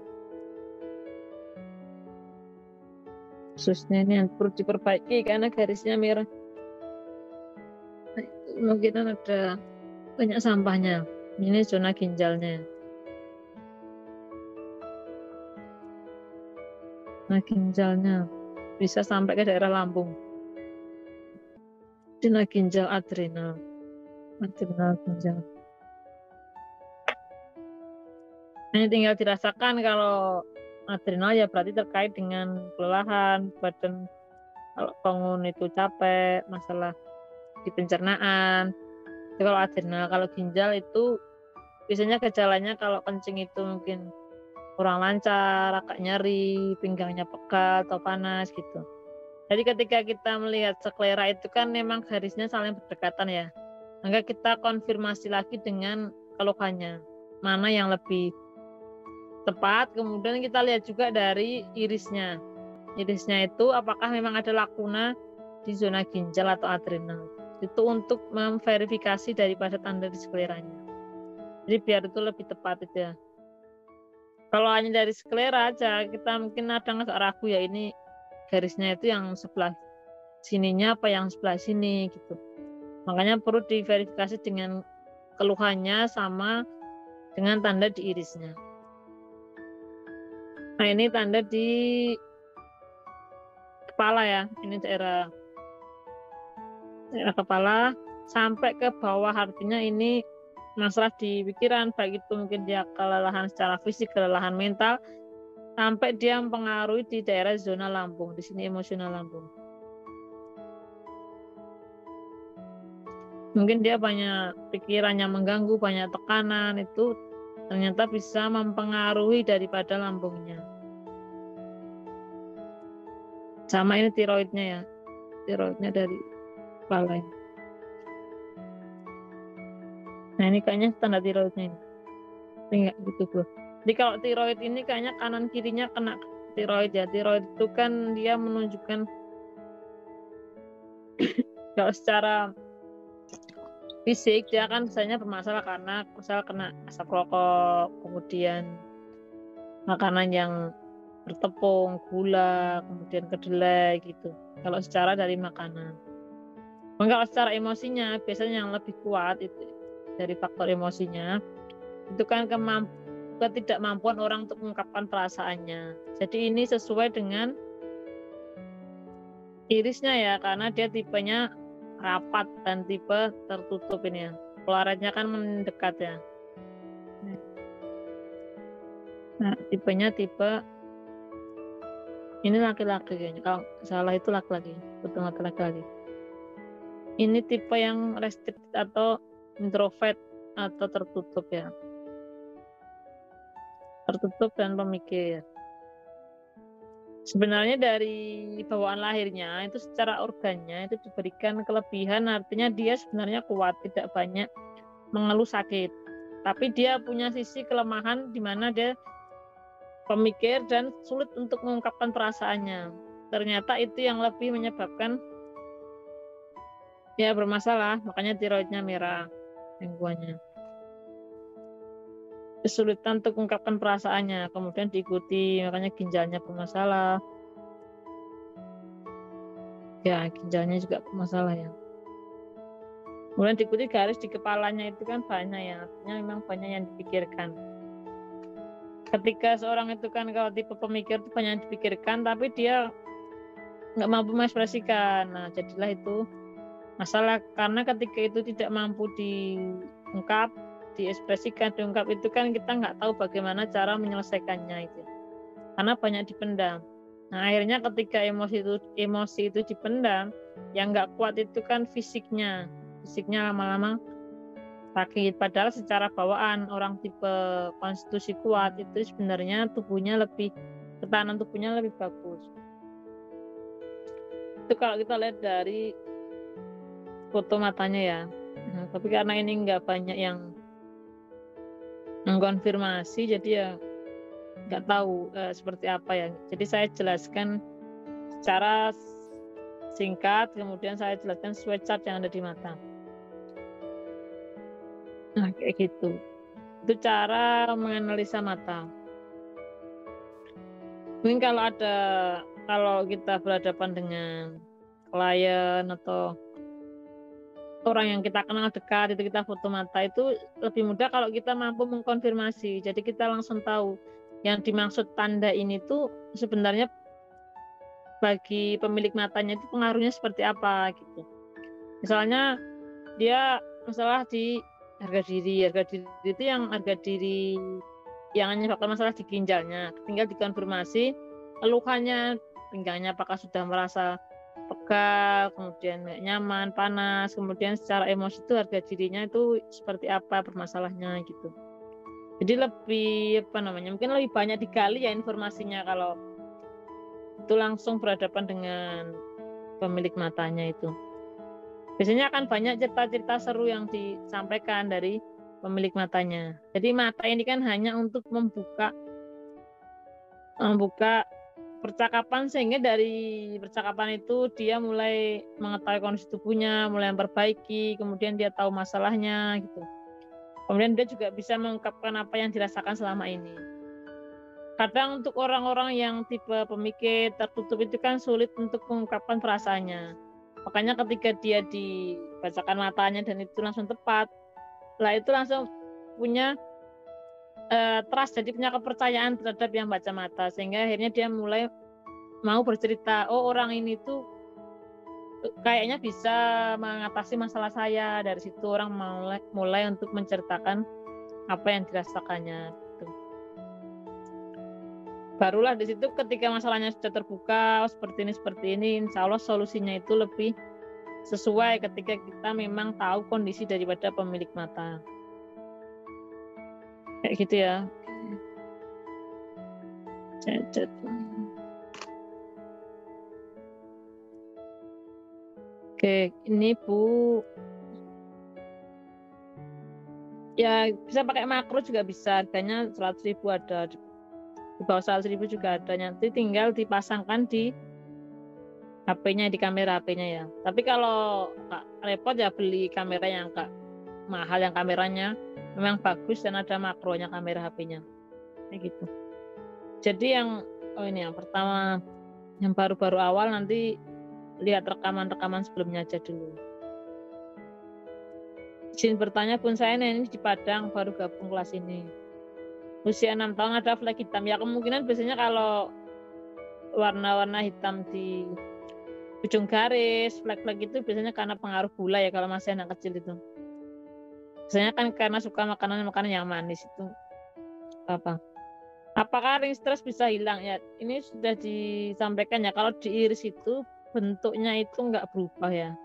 Khususnya ini yang perlu diperbaiki karena garisnya merah. Nah, itu kemungkinan ada banyak sampahnya. Ini zona ginjalnya. Nah, ginjalnya bisa sampai ke daerah lambung. Zona ginjal adrenal ginjal. Ini tinggal dirasakan kalau adrenal ya berarti terkait dengan kelelahan badan, kalau bangun itu capek, masalah di pencernaan. Jadi kalau adrenal, kalau ginjal itu biasanya gejalanya kalau kencing itu mungkin kurang lancar, agak nyeri, pinggangnya pegal atau panas gitu. Jadi ketika kita melihat sklera itu kan memang garisnya saling berdekatan ya. Maka kita konfirmasi lagi dengan keluhannya. Mana yang lebih tepat, kemudian kita lihat juga dari irisnya. Irisnya itu apakah memang ada lakuna di zona ginjal atau adrenal. Itu untuk memverifikasi daripada tanda di skleranya. Jadi biar itu lebih tepat itu ya. Kalau hanya dari sklera aja, kita mungkin kadang agak ragu ya ini garisnya itu yang sebelah sininya apa yang sebelah sini gitu. Makanya perlu diverifikasi dengan keluhannya sama dengan tanda di irisnya. Nah ini tanda di kepala ya, ini daerah kepala sampai ke bawah, artinya ini masalah di pikiran, baik itu mungkin dia kelelahan secara fisik, kelelahan mental, sampai dia mempengaruhi di daerah zona lambung, di sini emosional lambung. Mungkin dia banyak pikirannya mengganggu, banyak tekanan, itu ternyata bisa mempengaruhi daripada lambungnya. Sama ini tiroidnya ya, tiroidnya dari kepala ini. Nah ini kayaknya tanda tiroidnya ini. Enggak gitu bro. Jadi kalau tiroid ini kayaknya kanan kirinya kena tiroid ya. Tiroid itu kan dia menunjukkan kalau secara fisik dia kan misalnya bermasalah karena misal kena asap rokok, kemudian makanan yang bertepung, gula, kemudian kedelai gitu. Kalau secara dari makanan. Kalau secara emosinya biasanya yang lebih kuat itu dari faktor emosinya itu kan ketidakmampuan orang untuk mengungkapkan perasaannya. Jadi ini sesuai dengan irisnya ya, karena dia tipenya rapat dan tipe tertutup ini ya. Polaretnya kan mendekat ya. Nah, tipenya tipe ini laki-laki kayaknya. Kalau salah itu laki-laki, betul laki-laki. Ini tipe yang restricted atau introvert atau tertutup ya. Tertutup dan pemikir. Sebenarnya dari bawaan lahirnya itu secara organnya itu diberikan kelebihan, artinya dia sebenarnya kuat, tidak banyak mengeluh sakit. Tapi dia punya sisi kelemahan di mana dia pemikir dan sulit untuk mengungkapkan perasaannya. Ternyata itu yang lebih menyebabkan ya bermasalah, makanya tiroidnya merah gangguannya. Kesulitan untuk mengungkapkan perasaannya, kemudian diikuti makanya ginjalnya bermasalah. Ya, ginjalnya juga bermasalah ya. Kemudian diikuti garis di kepalanya itu kan banyak ya, artinya memang banyak yang dipikirkan. Ketika seorang itu kan kalau tipe pemikir itu banyak yang dipikirkan, tapi dia nggak mampu mengekspresikan. Nah, jadilah itu masalah, karena ketika itu tidak mampu diungkap, diekspresikan, diungkap, itu kan kita nggak tahu bagaimana cara menyelesaikannya itu, karena banyak dipendam. Nah, akhirnya ketika emosi itu dipendam, yang nggak kuat itu kan fisiknya lama-lama sakit. Padahal secara bawaan orang tipe konstitusi kuat itu sebenarnya ketahanan tubuhnya lebih bagus. Itu kalau kita lihat dari foto matanya ya. Nah, tapi karena ini nggak banyak yang mengkonfirmasi, jadi ya nggak tahu seperti apa ya. Jadi saya jelaskan secara singkat, kemudian saya jelaskan sesuai chart yang ada di mata. Nah, kayak gitu. Itu cara menganalisa mata. Mungkin kalau kita berhadapan dengan klien atau orang yang kita kenal dekat, itu kita foto mata, itu lebih mudah kalau kita mampu mengkonfirmasi. Jadi kita langsung tahu yang dimaksud tanda ini tuh sebenarnya bagi pemilik matanya itu pengaruhnya seperti apa gitu. Misalnya dia masalah di harga diri itu yang menyebabkan masalah di ginjalnya, tinggal dikonfirmasi keluhannya, pinggangnya apakah sudah merasa pegal, kemudian nggak nyaman, panas, kemudian secara emosi itu harga dirinya itu seperti apa permasalahannya gitu. Jadi mungkin lebih banyak digali ya informasinya kalau itu langsung berhadapan dengan pemilik matanya itu. Biasanya akan banyak cerita-cerita seru yang disampaikan dari pemilik matanya. Jadi mata ini kan hanya untuk membuka percakapan, sehingga dari percakapan itu dia mulai mengetahui kondisi tubuhnya, mulai memperbaiki, kemudian dia tahu masalahnya gitu. Kemudian dia juga bisa mengungkapkan apa yang dirasakan selama ini. Kadang untuk orang-orang yang tipe pemikir tertutup itu kan sulit untuk mengungkapkan perasaannya. Makanya ketika dia dibacakan matanya dan itu langsung tepat, lah itu langsung punya trust, jadi punya kepercayaan terhadap yang baca mata, sehingga akhirnya dia mulai mau bercerita, oh orang ini tuh kayaknya bisa mengatasi masalah saya. Dari situ orang mulai untuk menceritakan apa yang dirasakannya gitu. Barulah di situ ketika masalahnya sudah terbuka, seperti ini, insya Allah solusinya itu lebih sesuai ketika kita memang tahu kondisi daripada pemilik mata. Kayak gitu ya. Oke, ini Bu. Ya bisa pakai makro juga bisa, harganya 100.000 ada. Di bawah 100.000 juga ada. Nanti tinggal dipasangkan di HP-nya, di kamera HP-nya ya. Tapi kalau nggak repot ya beli kamera yang nggak mahal, yang kameranya memang bagus dan ada makronya kamera HP-nya. Kayak gitu. Jadi yang ini yang pertama, yang baru-baru awal, nanti lihat rekaman-rekaman sebelumnya aja dulu. Izin bertanya, Bun, saya ini di Padang baru gabung kelas ini. Usia 6 tahun, ada flek hitam. Ya kemungkinan biasanya kalau warna-warna hitam di ujung garis, flek-flek itu biasanya karena pengaruh gula ya kalau masih anak kecil itu. Biasanya kan karena suka makanan-makanan yang manis itu. Apakah ring stres bisa hilang ya? Ini sudah disampaikan ya, kalau diiris itu bentuknya itu nggak berubah ya.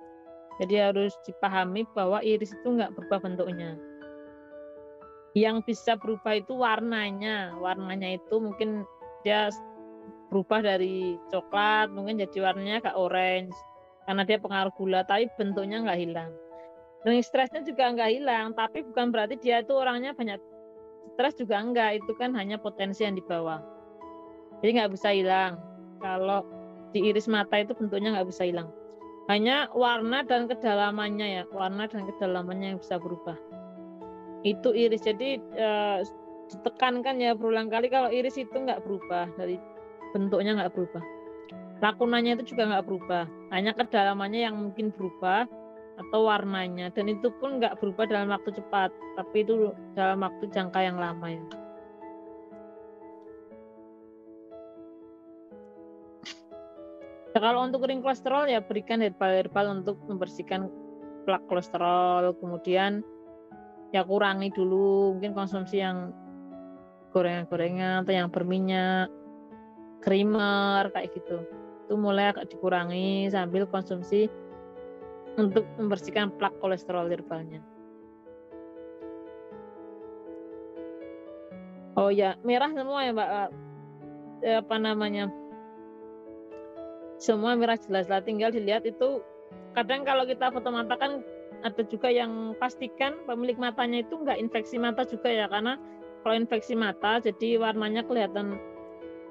Jadi harus dipahami bahwa iris itu nggak berubah bentuknya. Yang bisa berubah itu warnanya. Warnanya itu mungkin dia berubah dari coklat, mungkin jadi warnanya kayak orange, karena dia pengaruh gula, tapi bentuknya nggak hilang. Ring stresnya juga nggak hilang, tapi bukan berarti dia itu orangnya banyak stres juga enggak. Itu kan hanya potensi yang dibawa. Jadi nggak bisa hilang. Kalau diiris mata itu bentuknya nggak bisa hilang. Hanya warna dan kedalamannya ya, warna dan kedalamannya yang bisa berubah. Itu iris. Jadi ditekankan ya berulang kali kalau iris itu nggak berubah, dari bentuknya nggak berubah. Lakunanya itu juga nggak berubah. Hanya kedalamannya yang mungkin berubah atau warnanya, dan itu pun nggak berubah dalam waktu cepat, tapi itu dalam waktu jangka yang lama ya. Ya, kalau untuk ring kolesterol ya berikan herbal untuk membersihkan plak kolesterol, kemudian ya kurangi dulu mungkin konsumsi yang gorengan-gorengan atau yang berminyak, creamer kayak gitu. Itu mulai agak dikurangi sambil konsumsi untuk membersihkan plak kolesterol herbalnya. Oh ya, merah semua ya Mbak, apa namanya? Semua merah jelas lah, tinggal dilihat itu. Kadang kalau kita foto mata kan ada juga yang pastikan pemilik matanya itu nggak infeksi mata juga ya, karena kalau infeksi mata jadi warnanya kelihatan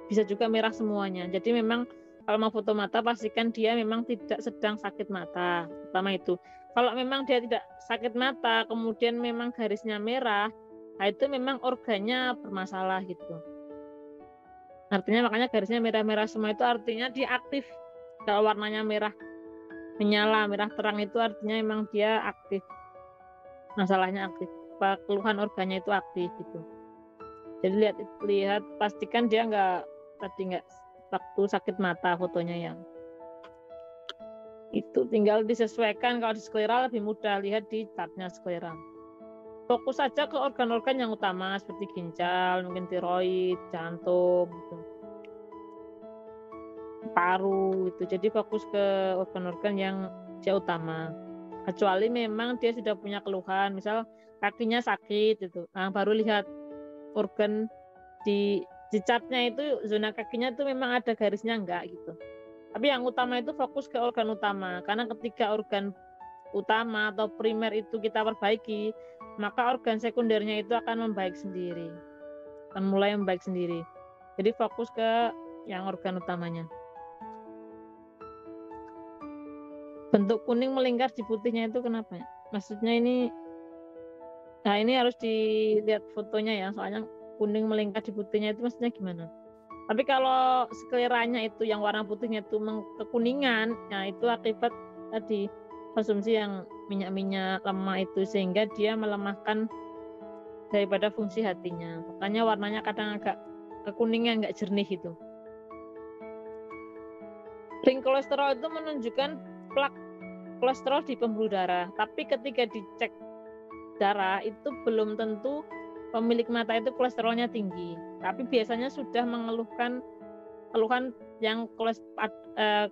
bisa juga merah semuanya. Jadi memang kalau mau foto mata pastikan dia memang tidak sedang sakit mata, pertama itu. Kalau memang dia tidak sakit mata kemudian memang garisnya merah, nah itu memang organnya bermasalah gitu. Artinya makanya garisnya merah-merah semua itu artinya dia aktif. Kalau warnanya merah menyala, merah terang itu artinya memang dia aktif. Masalahnya aktif. Keluhan organnya itu aktif gitu. Jadi lihat pastikan dia nggak waktu sakit mata fotonya yang itu tinggal disesuaikan. Kalau di sklera lebih mudah lihat di chartnya sklera. Fokus saja ke organ-organ yang utama seperti ginjal, mungkin tiroid, jantung, gitu. Paru itu. Jadi fokus ke organ-organ yang dia utama. Kecuali memang dia sudah punya keluhan, misal kakinya sakit itu. Nah, baru lihat organ di chartnya itu zona kakinya itu memang ada garisnya enggak gitu. Tapi yang utama itu fokus ke organ utama, karena ketika organ utama atau primer itu kita perbaiki, maka organ sekundernya itu akan membaik sendiri, akan mulai membaik sendiri. Jadi fokus ke yang organ utamanya. Bentuk kuning melingkar di putihnya itu kenapa ya? Maksudnya ini, nah ini harus dilihat fotonya ya, soalnya kuning melingkar di putihnya itu maksudnya gimana? Tapi kalau skleranya itu yang warna putihnya itu kekuningan, nah itu akibat tadi konsumsi yang minyak-minyak lemak itu, sehingga dia melemahkan daripada fungsi hatinya. Makanya warnanya kadang agak kekuningan, nggak jernih itu. Ring kolesterol itu menunjukkan plak kolesterol di pembuluh darah. Tapi ketika dicek darah itu belum tentu pemilik mata itu kolesterolnya tinggi. Tapi biasanya sudah mengeluhkan keluhan yang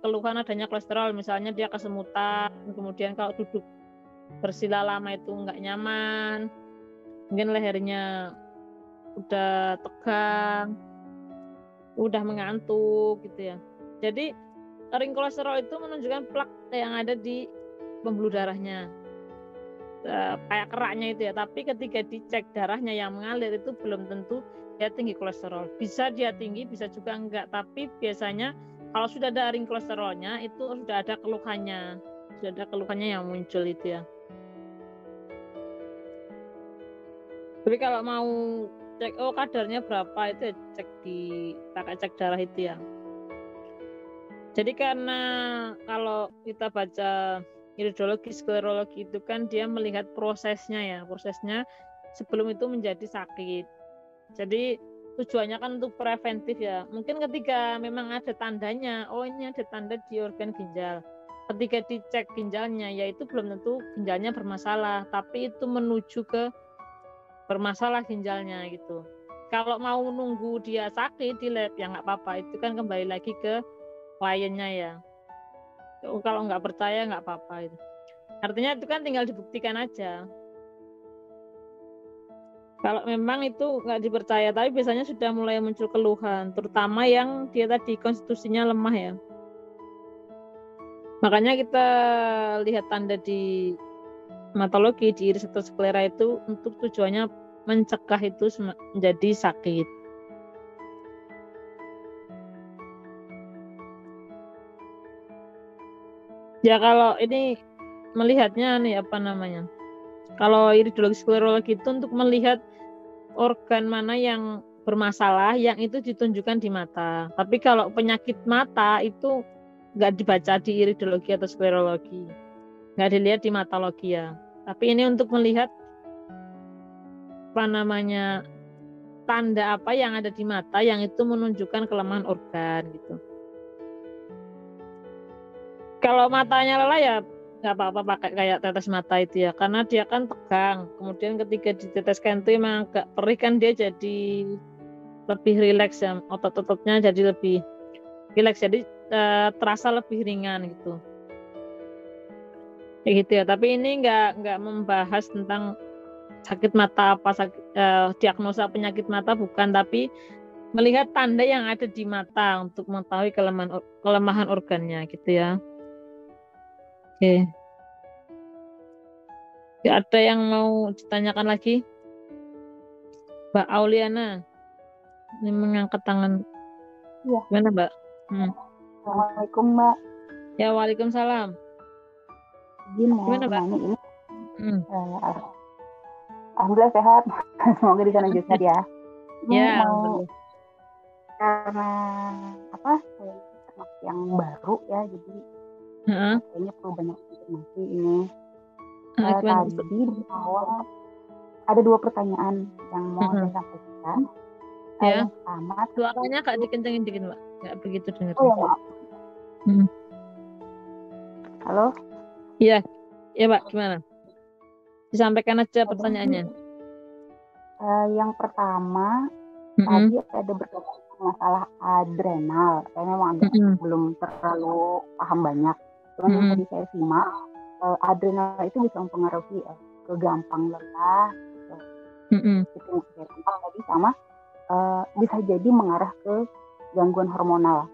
keluhan adanya kolesterol, misalnya dia kesemutan, kemudian kalau duduk bersila lama itu nggak nyaman, mungkin lehernya udah tegang, udah mengantuk gitu ya. Jadi ring kolesterol itu menunjukkan plak yang ada di pembuluh darahnya, kayak keraknya itu ya. Tapi ketika dicek darahnya yang mengalir itu belum tentu dia tinggi kolesterol. Bisa dia tinggi, bisa juga enggak. Tapi biasanya kalau sudah ada ring kolesterolnya itu sudah ada keluhannya, yang muncul itu ya. Tapi kalau mau cek kadarnya berapa itu ya pakai cek darah itu ya. Jadi karena kalau kita baca iridologi, sklerologi itu kan dia melihat prosesnya ya, prosesnya sebelum itu menjadi sakit. Jadi tujuannya kan untuk preventif ya. Mungkin ketika memang ada tandanya, oh ini ada tanda di organ ginjal. Ketika dicek ginjalnya, ya itu belum tentu ginjalnya bermasalah, tapi itu menuju ke bermasalah ginjalnya gitu. Kalau mau nunggu dia sakit di lab ya nggak apa-apa, itu kan kembali lagi ke kliennya ya. Kalau nggak percaya nggak apa-apa itu. Artinya itu kan tinggal dibuktikan aja. Kalau memang itu nggak dipercaya, tapi biasanya sudah mulai muncul keluhan, terutama yang dia tadi konstitusinya lemah ya. Makanya kita lihat tanda di hematologi, di iris atau sklera itu untuk tujuannya mencegah itu menjadi sakit. Ya kalau ini melihatnya nih apa namanya? Kalau iridologi sklerologi itu untuk melihat organ mana yang bermasalah, yang itu ditunjukkan di mata. Tapi kalau penyakit mata itu nggak dibaca di iridologi atau sklerologi, nggak dilihat di matologi ya. Tapi ini untuk melihat apa namanya, tanda apa yang ada di mata yang itu menunjukkan kelemahan organ gitu. Kalau matanya lelah ya nggak apa-apa pakai kayak tetes mata itu ya, karena dia kan tegang. Kemudian ketika diteteskan itu emang agak perih kan, dia jadi lebih rileks ya, otot-ototnya jadi lebih rileks, jadi terasa lebih ringan gitu. Kayak gitu ya. Tapi ini nggak membahas tentang sakit mata apa diagnosa penyakit mata bukan, tapi melihat tanda yang ada di mata untuk mengetahui kelemahan organnya gitu ya. Oke. Ya, ada yang mau ditanyakan lagi? Mbak Auliana, ini mengangkat tangan. Iya. Gimana, Mbak? Assalamualaikum, Mbak. Ya, waalaikumsalam. Izin mau Gimana, Mbak? nanya ini. Alhamdulillah sehat. Semoga di sana juga sehat ya. Ini Ya, mau karena termasuk yang baru ya, jadi kayaknya perlu banyak informasi ini. Tadi di awal ada 2 pertanyaan yang mau saya sampaikan. Ya. Yang pertama, suaranya agak dikencengin dikit, Mbak. Nggak begitu dengar. Oh ya, maaf. Halo? Iya, ya Mbak, gimana? Disampaikan aja pertanyaannya. Yang pertama, tadi ada berkaitan masalah adrenal. Saya memang belum terlalu paham banyak. Cuman yang tadi saya simak, adrenal itu bisa mempengaruhi ke gampang lelah, itu yang saya tadi, sama bisa jadi mengarah ke gangguan hormonal.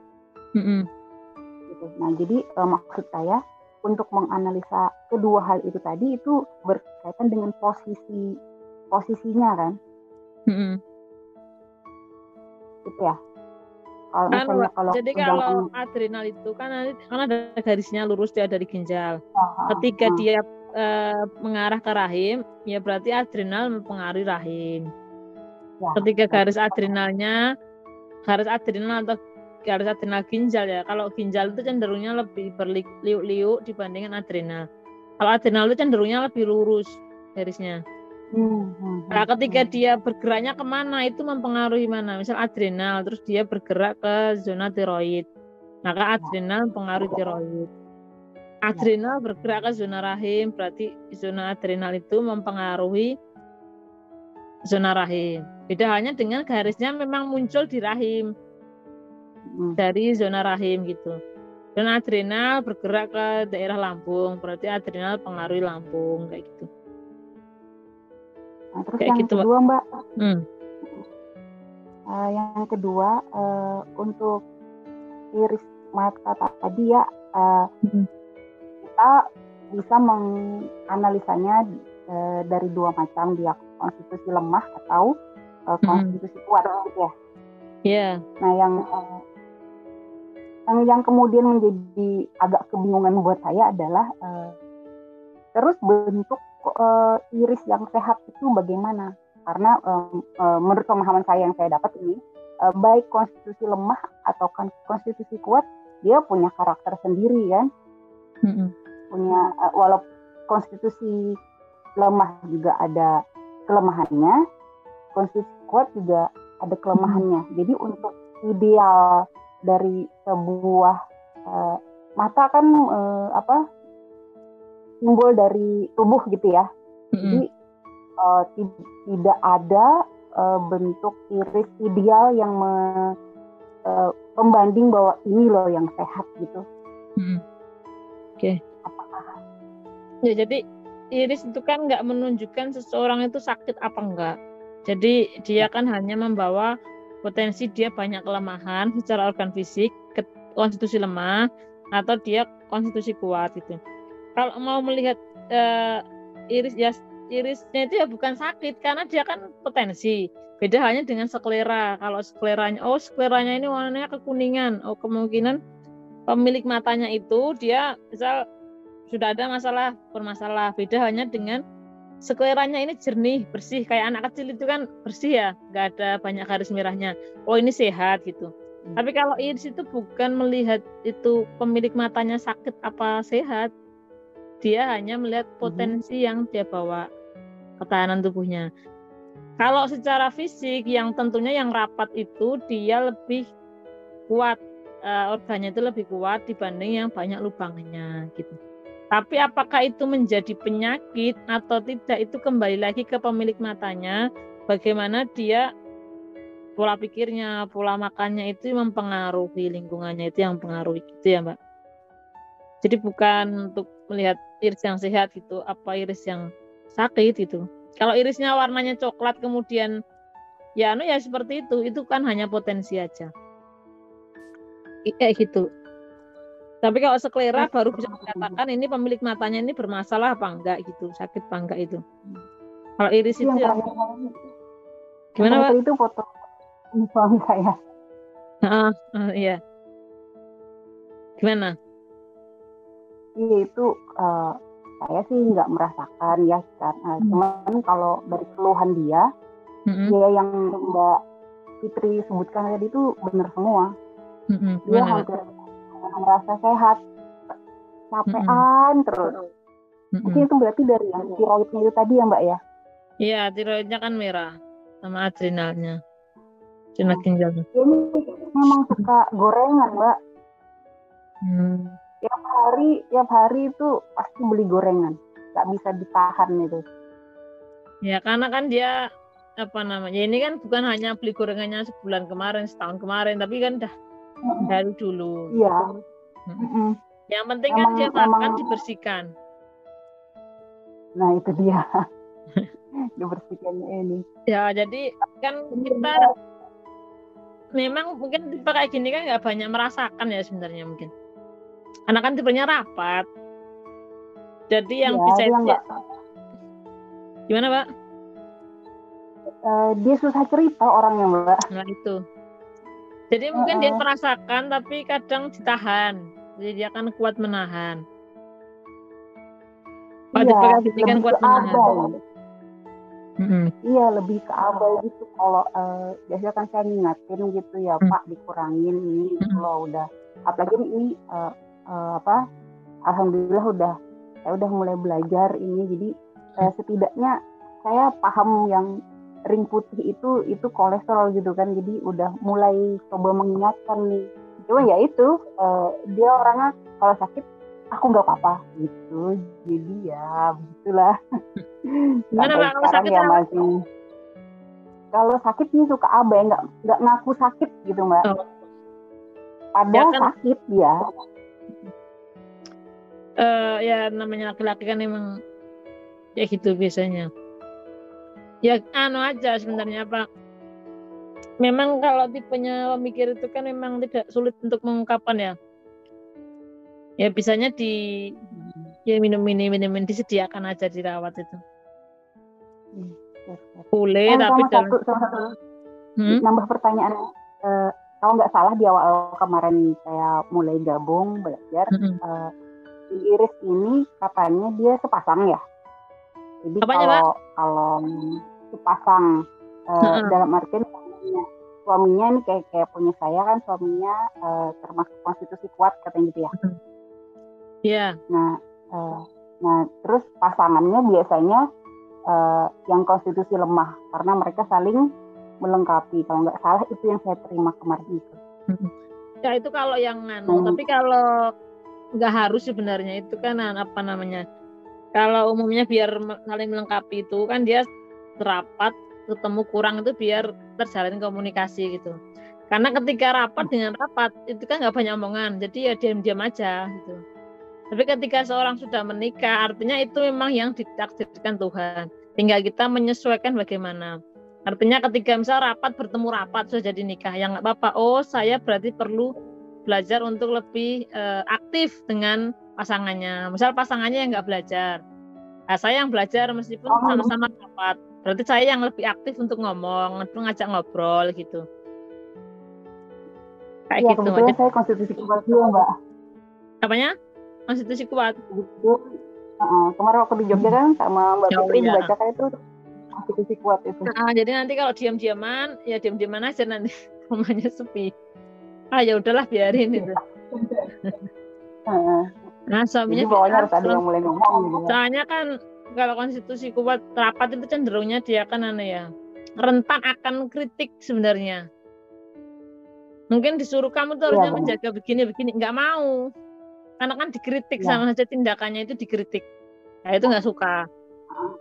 Gitu. Nah, jadi maksud saya untuk menganalisa kedua hal itu tadi itu berkaitan dengan posisinya kan? Gitu ya. Jadi kalau adrenal itu kan ada garisnya lurus dia dari ginjal. Ketika dia mengarah ke rahim, ya berarti adrenal mempengaruhi rahim. Ya, ketika garis adrenal atau garis adrenal ginjal ya. Kalau ginjal itu cenderungnya lebih berliuk-liuk dibandingkan adrenal. Kalau adrenal itu cenderungnya lebih lurus garisnya. Nah, ketika dia bergeraknya kemana itu mempengaruhi mana. Misal adrenal, terus dia bergerak ke zona tiroid, maka adrenal mempengaruhi tiroid. Adrenal bergerak ke zona rahim, berarti zona adrenal itu mempengaruhi zona rahim. Beda halnya dengan garisnya memang muncul di rahim, dari zona rahim gitu. Dan adrenal bergerak ke daerah lambung, berarti adrenal pengaruhi lambung kayak gitu. Nah, terus kayak yang gitu, kedua Mbak, yang kedua untuk iris mata tadi ya, kita bisa menganalisanya dari 2 macam, dia konstitusi lemah atau konstitusi kuat gitu ya. Yeah. Nah, yang kemudian menjadi agak kebingungan buat saya adalah terus bentuk iris yang sehat itu bagaimana? Karena menurut pemahaman saya yang saya dapat ini, baik konstitusi lemah atau konstitusi kuat, dia punya karakter sendiri kan? Punya walaupun konstitusi lemah juga ada kelemahannya, konstitusi kuat juga ada kelemahannya. Jadi untuk ideal dari sebuah mata kan simbol dari tubuh gitu ya. Jadi tidak ada bentuk iris ideal yang pembanding bahwa ini loh yang sehat gitu. Oke. Ya, jadi iris itu kan nggak menunjukkan seseorang itu sakit apa enggak. Jadi dia kan hanya membawa potensi dia banyak kelemahan secara organ fisik, konstitusi lemah, atau dia konstitusi kuat gitu. Kalau mau melihat irisnya itu ya bukan sakit, karena dia kan potensi. Beda halnya dengan sklera. Kalau skleranya ini warnanya kekuningan, kemungkinan pemilik matanya itu dia misal sudah ada bermasalah. Beda halnya dengan skleranya ini jernih, bersih, kayak anak kecil itu kan bersih ya, nggak ada banyak garis merahnya. Oh, ini sehat gitu. Tapi kalau iris itu bukan melihat itu pemilik matanya sakit apa sehat, dia hanya melihat potensi yang dia bawa, ketahanan tubuhnya. Kalau secara fisik yang tentunya yang rapat itu dia lebih kuat organnya itu lebih kuat dibanding yang banyak lubangnya gitu. Tapi apakah itu menjadi penyakit atau tidak, itu kembali lagi ke pemilik matanya, bagaimana dia pola pikirnya, pola makannya itu mempengaruhi, lingkungannya itu yang mempengaruhi gitu ya Mbak. Jadi bukan untuk melihat iris yang sehat gitu, apa iris yang sakit gitu. Kalau irisnya warnanya coklat kemudian ya seperti itu kan hanya potensi aja. Kayak gitu. Tapi kalau sklera baru bisa dikatakan ini pemilik matanya ini bermasalah apa enggak gitu, sakit apa enggak itu. Kalau iris itu yang ya. Gimana Pak? Itu foto suami saya. Iya. Gimana? Iya itu saya sih nggak merasakan ya, cuman kalau dari keluhan dia, dia yang Mbak Fitri sebutkan tadi itu benar semua. Dia hampir merasa sehat, capean terus. Mungkin itu berarti dari yang tiroidnya itu tadi ya Mbak ya? Iya, tiroidnya kan merah sama adrenalnya, adrenal ginjalnya. Ini memang suka gorengan Mbak. Tiap hari itu pasti beli gorengan, nggak bisa ditahan itu. Ya karena kan dia ini kan bukan hanya beli gorengannya sebulan kemarin, setahun kemarin, tapi kan dah dari dulu. Iya. Yang penting kan dia makan dibersihkan. Nah itu dia. Dibersihkannya ini. Ya jadi kan kita memang mungkin tipe kayak gini kan nggak banyak merasakan ya sebenarnya mungkin. Karena kan tipenya rapat. Jadi yang bisa gimana Pak? Dia susah cerita orangnya Mbak. Nah itu. Jadi mungkin dia merasakan tapi kadang ditahan. Jadi dia kan kuat menahan. Iya, lebih kan kuat menahan. Iya, lebih ke abai gitu. Kalau biasanya kan saya ngingatin gitu ya, Pak dikurangin ini kalau udah. Apalagi ini alhamdulillah saya udah mulai belajar ini. Jadi setidaknya saya paham yang ring putih itu kolesterol gitu kan. Jadi udah mulai coba mengingatkan nih. Cuma ya itu dia orangnya kalau sakit aku nggak apa-apa gitu. Jadi ya begitulah. Gimana Pak kalau sakit ya masih. Kalau sakit nih suka abai, nggak ngaku sakit gitu Mbak. Padahal ya kan, sakit dia. Ya namanya laki-laki kan emang ya gitu biasanya. Ya aja sebenarnya Pak. Memang kalau tipenya pemikir itu kan memang tidak sulit untuk mengungkapkan ya. Ya bisanya minum disediakan aja dirawat itu. Boleh tapi nambah pertanyaan. Kalau nggak salah di awal kemarin saya mulai gabung belajar. Di iris ini katanya dia sepasang ya. Jadi kalau sepasang dalam artian suaminya ini kayak punya saya kan, suaminya termasuk konstitusi kuat katanya gitu ya. Iya. Nah terus pasangannya biasanya yang konstitusi lemah karena mereka saling melengkapi. Kalau nggak salah itu yang saya terima kemarin itu. Ya itu kalau yang tapi kalau nggak harus sebenarnya itu kan kalau umumnya biar saling melengkapi itu kan dia rapat ketemu kurang itu biar terjalin komunikasi gitu. Karena ketika rapat dengan rapat itu kan nggak banyak omongan, jadi ya diam-diam aja gitu. Tapi ketika seorang sudah menikah, artinya itu memang yang ditakdirkan Tuhan. Tinggal kita menyesuaikan bagaimana. Artinya ketika misalnya rapat bertemu rapat sudah jadi nikah, ya nggak apa-apa. Oh saya berarti perlu belajar untuk lebih aktif dengan pasangannya. Misal pasangannya yang nggak belajar, saya yang belajar meskipun sama-sama rapat. Berarti saya yang lebih aktif untuk ngomong, untuk ngajak ngobrol gitu. Kayak gitu. Kebetulan saya konstitusi kuat juga Mbak. Apanya? Konstitusi kuat. Kemarin waktu di Jogja kan sama Mbak Fitri membacakan itu konstitusi kuat itu. Jadi nanti kalau diam-diaman, ya diam-diaman aja nanti rumahnya sepi. Ya udahlah biarin itu. Nah suaminya pokoknya harus ada yang mulai ngomong gitu. Soalnya kan kalau konstitusi kuat rapat itu cenderungnya dia kan rentan akan kritik sebenarnya. Mungkin disuruh kamu tuh Iya, harusnya benar. menjaga begini-begini, nggak mau. Karena kan dikritik Ya. sama saja tindakannya itu dikritik. Nah itu nggak suka.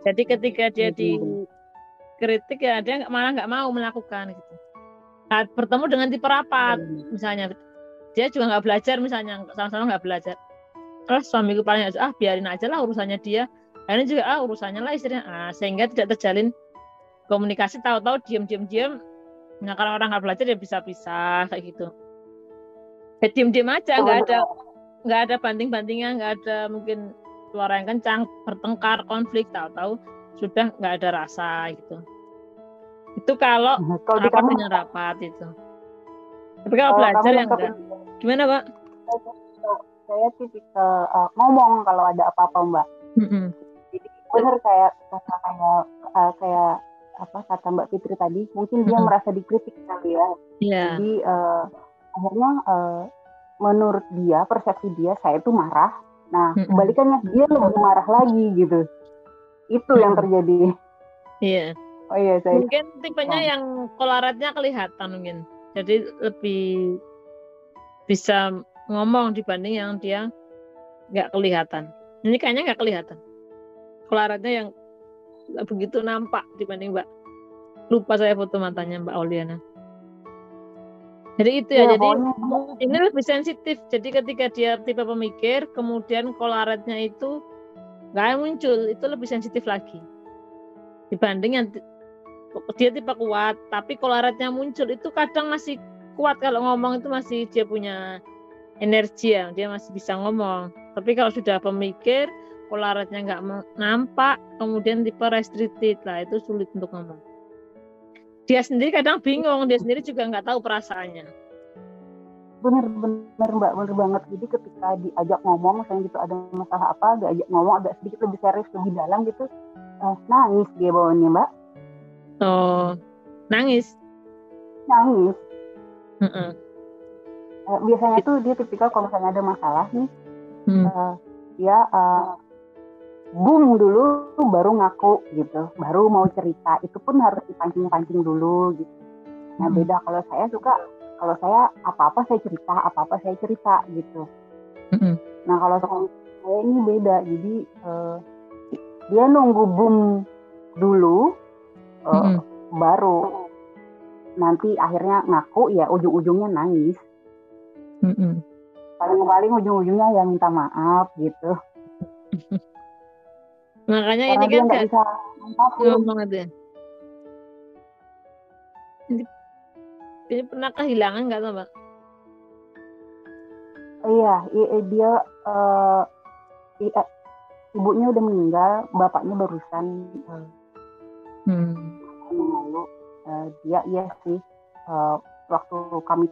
Jadi ketika dia Iya, benar. dikritik ya dia malah nggak mau melakukan gitu. Saat bertemu dengan tipe rapat, misalnya dia juga nggak belajar, misalnya sama-sama nggak belajar. Terus suamiku paling aja, biarin aja lah urusannya dia. Ini juga urusannya lah istrinya. Sehingga tidak terjalin komunikasi, tahu-tahu diam. Nah kalau orang nggak belajar ya bisa pisah kayak gitu. Ya diem aja, nggak ada banting-bantingan, nggak ada mungkin suara yang kencang, bertengkar, konflik, tahu-tahu sudah nggak ada rasa gitu. Itu kalau Kalau di rapat kamu, dengan rapat itu. Tapi kalau kamu belajar ya nangkep enggak. Gimana, Pak? saya tipikal ngomong kalau ada apa-apa, Mbak. Jadi benar kayak kata Mbak Fitri tadi, mungkin dia merasa dikritik kali ya. Yeah. Jadi akhirnya menurut dia, persepsi dia, saya itu marah. Nah, kebalikannya dia lebih marah lagi gitu. Itu yang terjadi. Iya. Oh iya, saya mungkin tipenya yang kolaretnya kelihatan mungkin. Jadi lebih bisa ngomong dibanding yang dia nggak kelihatan. Ini kayaknya nggak kelihatan. Kolaretnya yang begitu nampak dibanding Mbak. Lupa saya foto matanya Mbak Auliana. Jadi itu ya, jadi ini lebih sensitif. Jadi ketika dia tipe pemikir, kemudian kolaretnya itu nggak muncul, itu lebih sensitif lagi. Dibanding yang dia tipe kuat, tapi kolaretnya muncul, itu kadang masih kuat kalau ngomong, itu masih dia punya energi ya, dia masih bisa ngomong. Tapi kalau sudah pemikir, kolaretnya nggak nampak, kemudian tipe restricted lah, itu sulit untuk ngomong. Dia sendiri kadang bingung, dia sendiri juga nggak tahu perasaannya. Bener Mbak, bener banget. Jadi ketika diajak ngomong, misalnya gitu ada masalah apa, diajak ngomong agak sedikit lebih serius, lebih dalam gitu, nangis dia bawaannya, Mbak. Oh, nangis. Biasanya tuh dia tipikal kalau misalnya ada masalah nih, dia boom dulu baru ngaku gitu, baru mau cerita, itu pun harus dipancing dulu gitu. Nah beda kalau saya apa-apa saya cerita gitu. Nah kalau saya ini beda, jadi dia nunggu boom dulu, baru nanti akhirnya ngaku, ya ujung-ujungnya nangis. Paling ujung-ujungnya ya minta maaf gitu. Makanya karena ini kan nggak bisa ngomong aja. Ini pernah kehilangan nggak tuh, Mbak? Iya, dia ibunya udah meninggal, bapaknya barusan lalu. Dia iya sih, waktu kami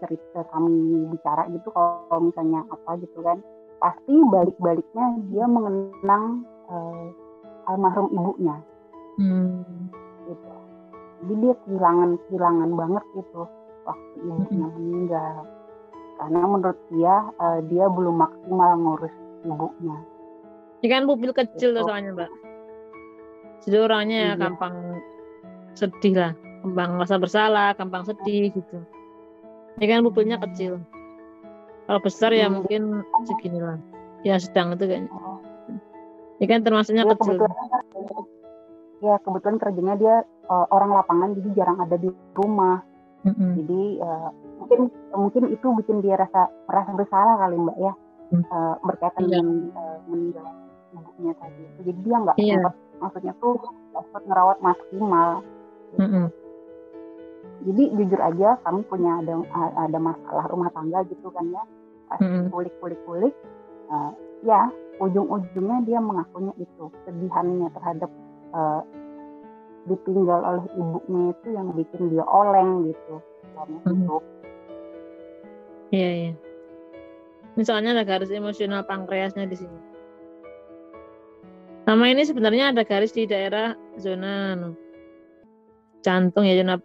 bicara gitu, kalau misalnya apa gitu kan, pasti balik-baliknya dia mengenang almarhum ibunya. Gitu. Jadi dia kehilangan banget gitu waktu ibunya meninggal, karena menurut dia belum maksimal ngurus ibunya. Ini kan pupil kecil tuh soalnya, Mbak. Jadi orangnya gampang sedih lah, gampang merasa bersalah, gampang sedih gitu. Ini kan pupilnya kecil. Kalau besar ya mungkin segini lah. Ya sedang itu kayaknya. Ini kan termasuknya kecil. Kebetulan kerjanya dia orang lapangan, jadi jarang ada di rumah. Jadi mungkin itu bikin dia merasa bersalah kali, Mbak ya, berkaitan dengan meninggal ibunya tadi. Jadi dia nggak sempat, maksudnya tuh sempat ngerawat maksimal. Jadi jujur aja kami punya ada masalah rumah tangga gitu kan ya. Pas kulik, ya ujung-ujungnya dia mengakunya itu, kedihannya terhadap ditinggal oleh ibunya itu yang bikin dia oleng gitu. Iya. Misalnya ada garis emosional pankreasnya di sini. Nama ini sebenarnya ada garis di daerah zona jantung ya, zona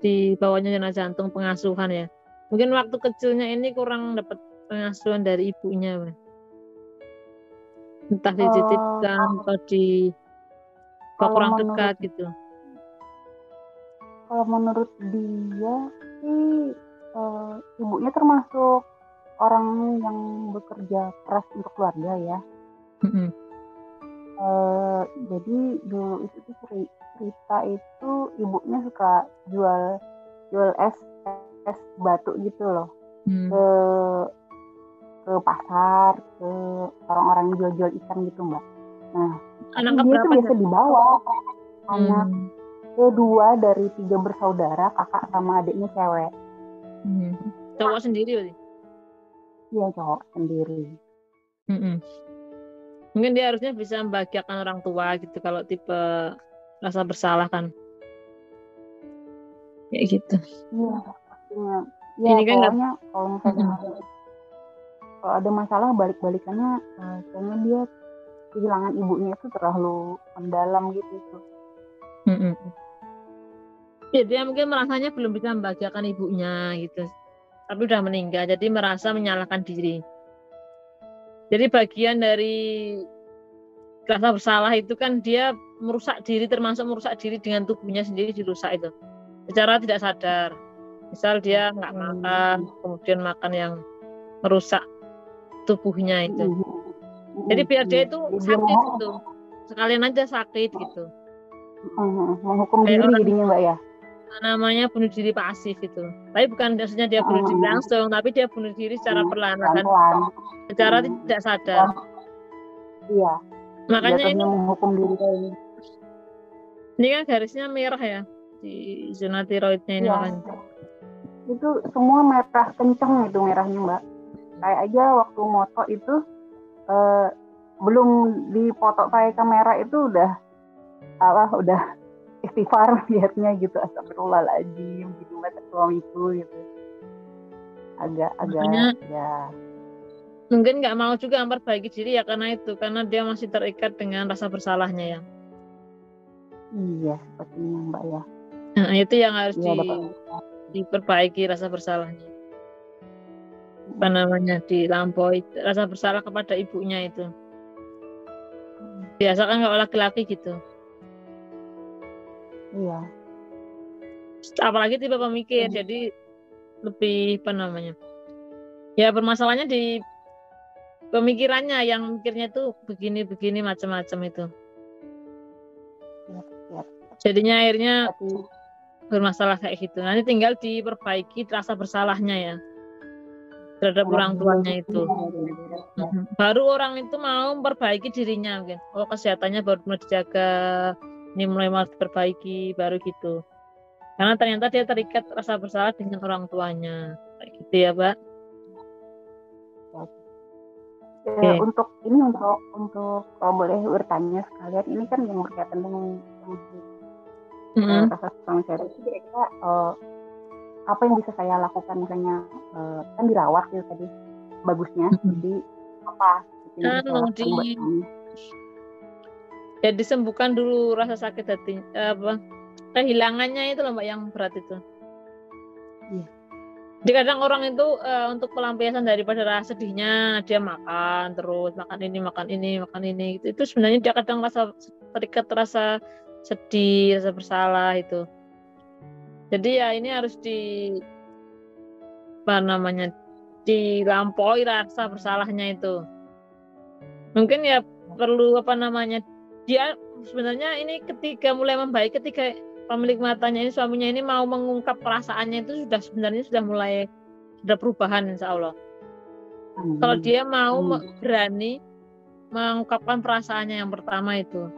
di bawahnya zona jantung pengasuhan ya. Mungkin waktu kecilnya ini kurang dapat pengasuhan dari ibunya, entah dititipkan atau kurang dekat gitu. Kalau menurut dia sih ibunya termasuk orang yang bekerja keras untuk keluarga ya. Jadi dulu itu cerita itu ibunya suka jual es batu gitu loh ke pasar, ke orang-orang yang jual-jual ikan gitu Mbak. Nah, dia tuh biasa dibawa anak kedua dari 3 bersaudara, kakak sama adiknya cewek. Cowok sendiri berarti? Iya, cowok sendiri. Mungkin dia harusnya bisa membahagiakan orang tua gitu kalau tipe rasa bersalah kan. Kayak gitu. Iya, pastinya. Ya, ini kan pokoknya kalau misalnya kalau ada masalah balik-balikannya kayaknya dia kehilangan ibunya itu terlalu mendalam gitu. Ya, dia mungkin merasanya belum bisa membahagiakan ibunya gitu. Tapi udah meninggal, jadi merasa menyalahkan diri. Jadi bagian dari rasa bersalah itu kan dia merusak diri, termasuk merusak diri dengan tubuhnya sendiri dirusak itu. Secara tidak sadar. Misal dia nggak makan, kemudian makan yang merusak tubuhnya itu. Jadi biar dia itu sakit gitu. Sekalian aja sakit gitu. Menghukum diri jadinya Mbak ya? Namanya bunuh diri pasif itu. Tapi bukan maksudnya dia bunuh diri langsung, tapi dia bunuh diri secara perlahan-lahan, secara tidak sadar. Iya. Makanya ini menghukum diri ini. Ini kan garisnya merah ya di zona tiroidnya ini makanya. Itu semua merah kenceng itu merahnya Mbak. Kayak aja waktu moto itu belum dipoto pakai kamera itu udah istighfar lihatnya gitu, astagfirullahaladzim gitu mata suamiku gitu. Agak ya. Mungkin nggak mau juga memperbaiki diri ya karena dia masih terikat dengan rasa bersalahnya ya. Iya, sepertinya Mbak ya. Nah, itu yang harus diperbaiki rasa bersalahnya. Apa namanya, dilampaui rasa bersalah kepada ibunya itu. Biasa kan kalau laki-laki gitu. Iya. Apalagi tipe pemikir, jadi lebih apa namanya? Ya bermasalahnya di pemikirannya, yang mikirnya tuh begini-begini macam-macam itu. Jadinya akhirnya bermasalah kayak gitu. Nanti tinggal diperbaiki rasa bersalahnya ya terhadap orang tuanya itu. Baru orang itu mau memperbaiki dirinya mungkin. Oh, kesehatannya baru mulai dijaga, ini mulai diperbaiki baru gitu. Karena ternyata dia terikat rasa bersalah dengan orang tuanya. Kayak gitu ya, Mbak. Ya, untuk kalau boleh bertanya sekalian, ini kan yang berkaitan dengan rasa suami saya itu kira-kira apa yang bisa saya lakukan, misalnya kan dirawat ya tadi bagusnya, jadi apa ya disembuhkan dulu rasa sakit hati, kehilangannya itu loh Mbak yang berat itu. Iya. Jadi kadang orang itu untuk pelampiasan daripada rasa sedihnya dia makan terus, makan ini gitu. Itu sebenarnya dia kadang terikat rasa sedih, rasa bersalah itu. Jadi ya ini harus dilampaui rasa bersalahnya itu. Mungkin ya perlu dia sebenarnya ini ketika mulai membaik, ketika pemilik matanya ini, suaminya ini mau mengungkap perasaannya itu sudah mulai perubahan insya Allah. Kalau dia mau berani mengungkapkan perasaannya yang pertama itu.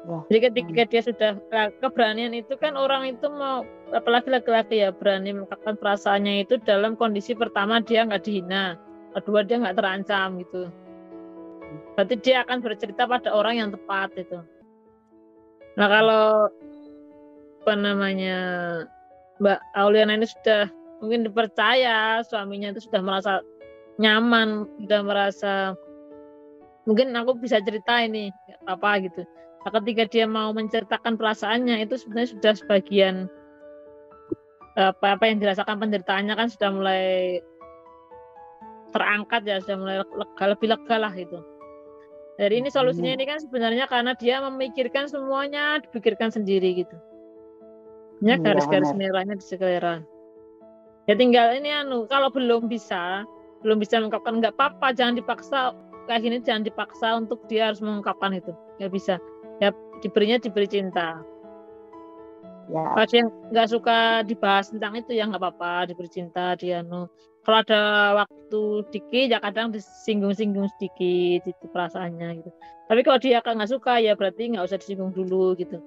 Jadi ketika dia sudah keberanian itu kan orang itu mau, apalagi laki-laki ya, berani mengungkapkan perasaannya itu dalam kondisi pertama dia nggak dihina, kedua dia nggak terancam gitu. Berarti dia akan bercerita pada orang yang tepat itu. Nah kalau Mbak Auliana ini sudah mungkin dipercaya, suaminya itu sudah merasa nyaman, sudah merasa mungkin aku bisa cerita ini apa gitu. Nah, ketika dia mau menceritakan perasaannya itu sebenarnya sudah sebagian apa yang dirasakan penderitaannya kan sudah mulai terangkat ya, sudah mulai lebih lega lah itu. Jadi ini solusinya ini kan sebenarnya karena dia memikirkan semuanya, dipikirkan sendiri gitu. Ya garis-garis merahnya di sekeliling. Ya tinggal ini kalau belum bisa mengungkapkan, nggak apa-apa, jangan dipaksa kayak gini, jangan dipaksa untuk dia harus mengungkapkan itu, nggak bisa. Ya diberi cinta. Ya. Kalau dia nggak suka dibahas tentang itu ya nggak apa-apa, diberi cinta dia Kalau ada waktu dikit ya kadang disinggung-singgung sedikit itu perasaannya gitu. Tapi kalau dia nggak suka ya berarti nggak usah disinggung dulu gitu.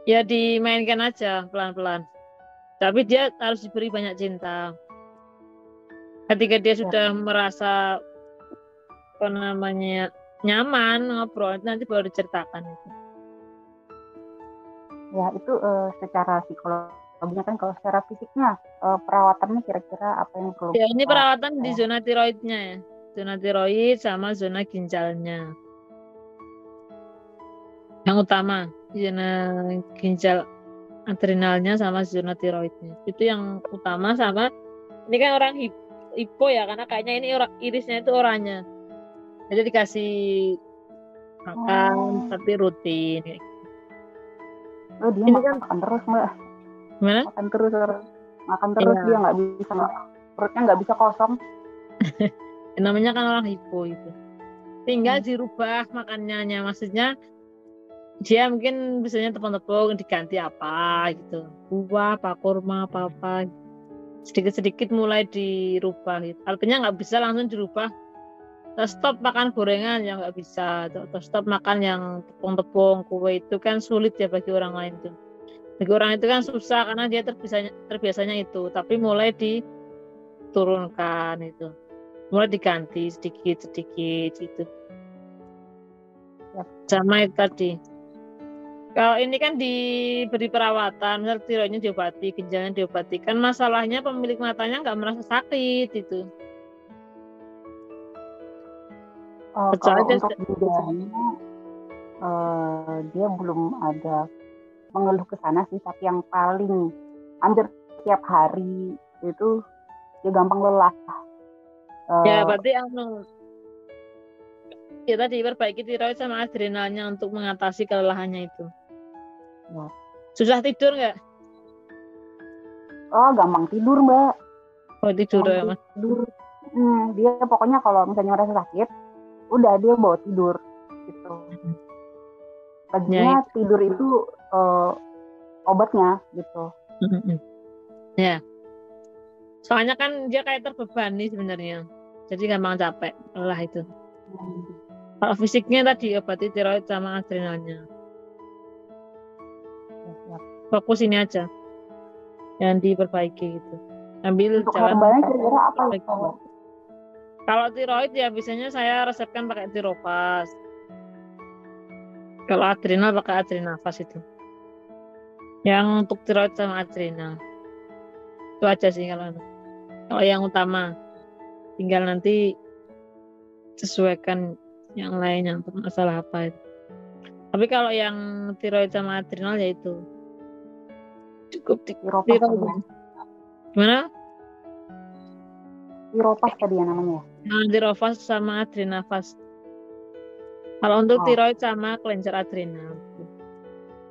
Ya dimainkan aja pelan-pelan. Tapi dia harus diberi banyak cinta. Ketika dia sudah merasa nyaman ngobrol, nanti baru diceritakan itu. Ya itu secara psikologinya kan. Kalau secara fisiknya perawatannya kira-kira apa yang perlu? Ya ini perawatan di zona tiroidnya ya, zona tiroid sama zona ginjalnya. Yang utama zona ginjal adrenalnya sama zona tiroidnya itu yang utama. Sama ini kan orang hipo ya, karena kayaknya ini irisnya itu oranye, jadi dikasih makan tapi rutin. Dia makan terus Mbak. Gimana? Makan terus dia nggak bisa, perutnya nggak bisa kosong. Namanya kan orang hipo itu. Tinggal dirubah makanannya, maksudnya dia mungkin biasanya tepung-tepung diganti apa gitu, buah, apa kurma, apa sedikit-sedikit mulai dirubah gitu. Artinya nggak bisa langsung dirubah, stop makan gorengan ya nggak bisa, atau stop makan yang tepung-tepung, kue itu kan sulit ya bagi orang lain tuh. Bagi orang itu kan susah karena dia terbiasanya itu, tapi mulai diturunkan itu, mulai diganti sedikit-sedikit gitu. Sama itu tadi. Kalau ini kan diberi perawatan, misal tiroidnya diobati, ginjalnya diobati, kan masalahnya pemilik matanya nggak merasa sakit itu. Kalau untuk ginjalnya dia belum ada mengeluh ke sana sih, tapi yang paling hampir tiap hari itu dia gampang lelah. Ya berarti ya tadi perbaiki tiroid sama adrenalnya untuk mengatasi kelelahannya itu. Ya. Susah tidur nggak? Gampang tidur Mbak. Tidur ya Mas? Tidur. Dia pokoknya kalau misalnya merasa sakit, udah dia bawa tidur gitu. Baginya tidur itu obatnya gitu. Ya. Soalnya kan dia kayak terbebani sebenarnya, jadi gampang capek, lelah itu. Kalau fisiknya tadi obati tiroid sama adrenalnya. Fokus ini aja yang diperbaiki gitu. Ambil untuk herbalnya kira-kira apa itu? Kalau tiroid ya biasanya saya resepkan pakai Tiropas. Kalau adrenal pakai Adrenalfas itu. Yang untuk tiroid sama adrenal. Itu aja sih kalau yang utama. Tinggal nanti sesuaikan yang lainnya untuk masalah apa itu. Tapi kalau yang tiroid sama adrenal ya itu cukup tiroid. Gimana? Tiropas tadi ya namanya. Tiropas sama Adrenalfas. Kalau untuk tiroid sama kelenjar adrenal,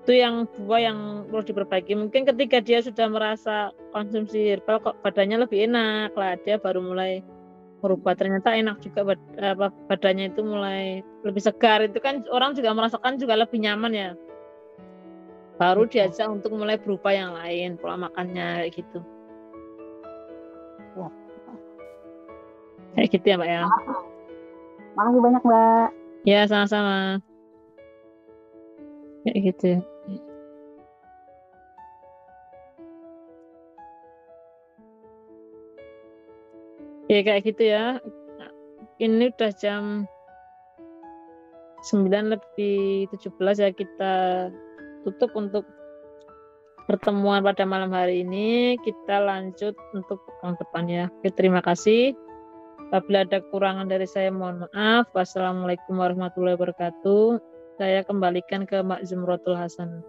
itu yang dua yang perlu diperbaiki. Mungkin ketika dia sudah merasa konsumsi herbal kok badannya lebih enak lah, dia baru mulai merubah, ternyata enak juga badannya itu mulai lebih segar. Itu kan orang juga merasakan juga lebih nyaman ya. Baru diajak untuk mulai berubah yang lain, pola makannya kayak gitu. Kayak gitu ya Mbak ya. Makasih banyak Mbak. Ya sama-sama. Kayak gitu. Ya kayak gitu ya. Ini udah jam 9:17 ya, kita tutup untuk pertemuan pada malam hari ini. Kita lanjut untuk pekan depan ya. Oke, terima kasih. Apabila ada kekurangan dari saya mohon maaf. Wassalamualaikum warahmatullahi wabarakatuh. Saya kembalikan ke Mbak Zumrotul Hasan.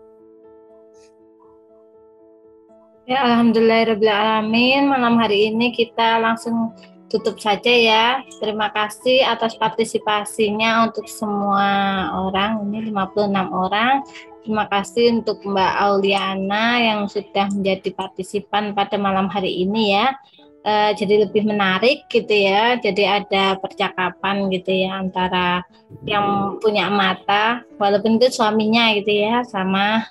Ya, alhamdulillahirabbil alamin. Malam hari ini kita langsung tutup saja ya. Terima kasih atas partisipasinya untuk semua orang, ini 56 orang. Terima kasih untuk Mbak Auliana yang sudah menjadi partisipan pada malam hari ini ya. Jadi lebih menarik gitu ya. Jadi ada percakapan gitu ya antara yang punya mata, walaupun itu suaminya gitu ya, sama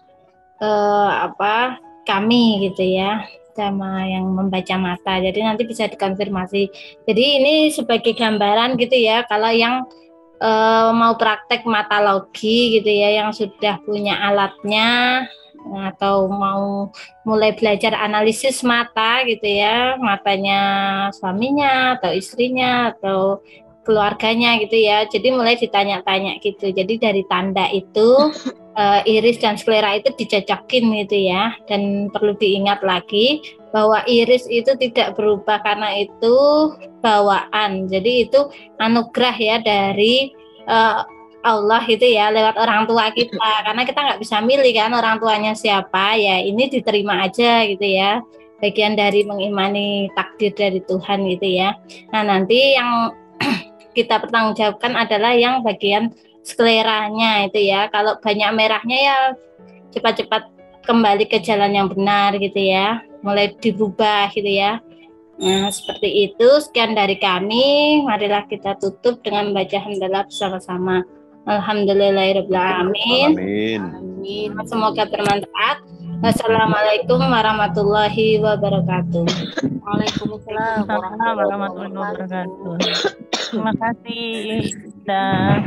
kami gitu ya, sama yang membaca mata. Jadi nanti bisa dikonfirmasi. Jadi ini sebagai gambaran gitu ya, kalau yang mau praktek matalogi gitu ya, yang sudah punya alatnya atau mau mulai belajar analisis mata gitu ya, matanya suaminya atau istrinya atau keluarganya gitu ya. Jadi mulai ditanya-tanya gitu. Jadi dari tanda itu iris dan sklera itu dicocokin gitu ya. Dan perlu diingat lagi bahwa iris itu tidak berubah karena itu bawaan. Jadi itu anugerah ya dari Allah itu ya, lewat orang tua kita, karena kita nggak bisa milih kan orang tuanya siapa, ya ini diterima aja gitu ya, bagian dari mengimani takdir dari Tuhan gitu ya. Nah nanti yang kita pertanggungjawabkan adalah yang bagian skleranya itu ya, kalau banyak merahnya ya cepat-cepat kembali ke jalan yang benar gitu ya, mulai dirubah gitu ya. Nah, seperti itu. Sekian dari kami. Marilah kita tutup dengan membaca hamdalah bersama-sama. Alhamdulillahirrahmanirrahim. Amin. Semoga bermanfaat. Wassalamualaikum warahmatullahi wabarakatuh. Waalaikumsalam warahmatullahi wabarakatuh. Terima kasih. Dah.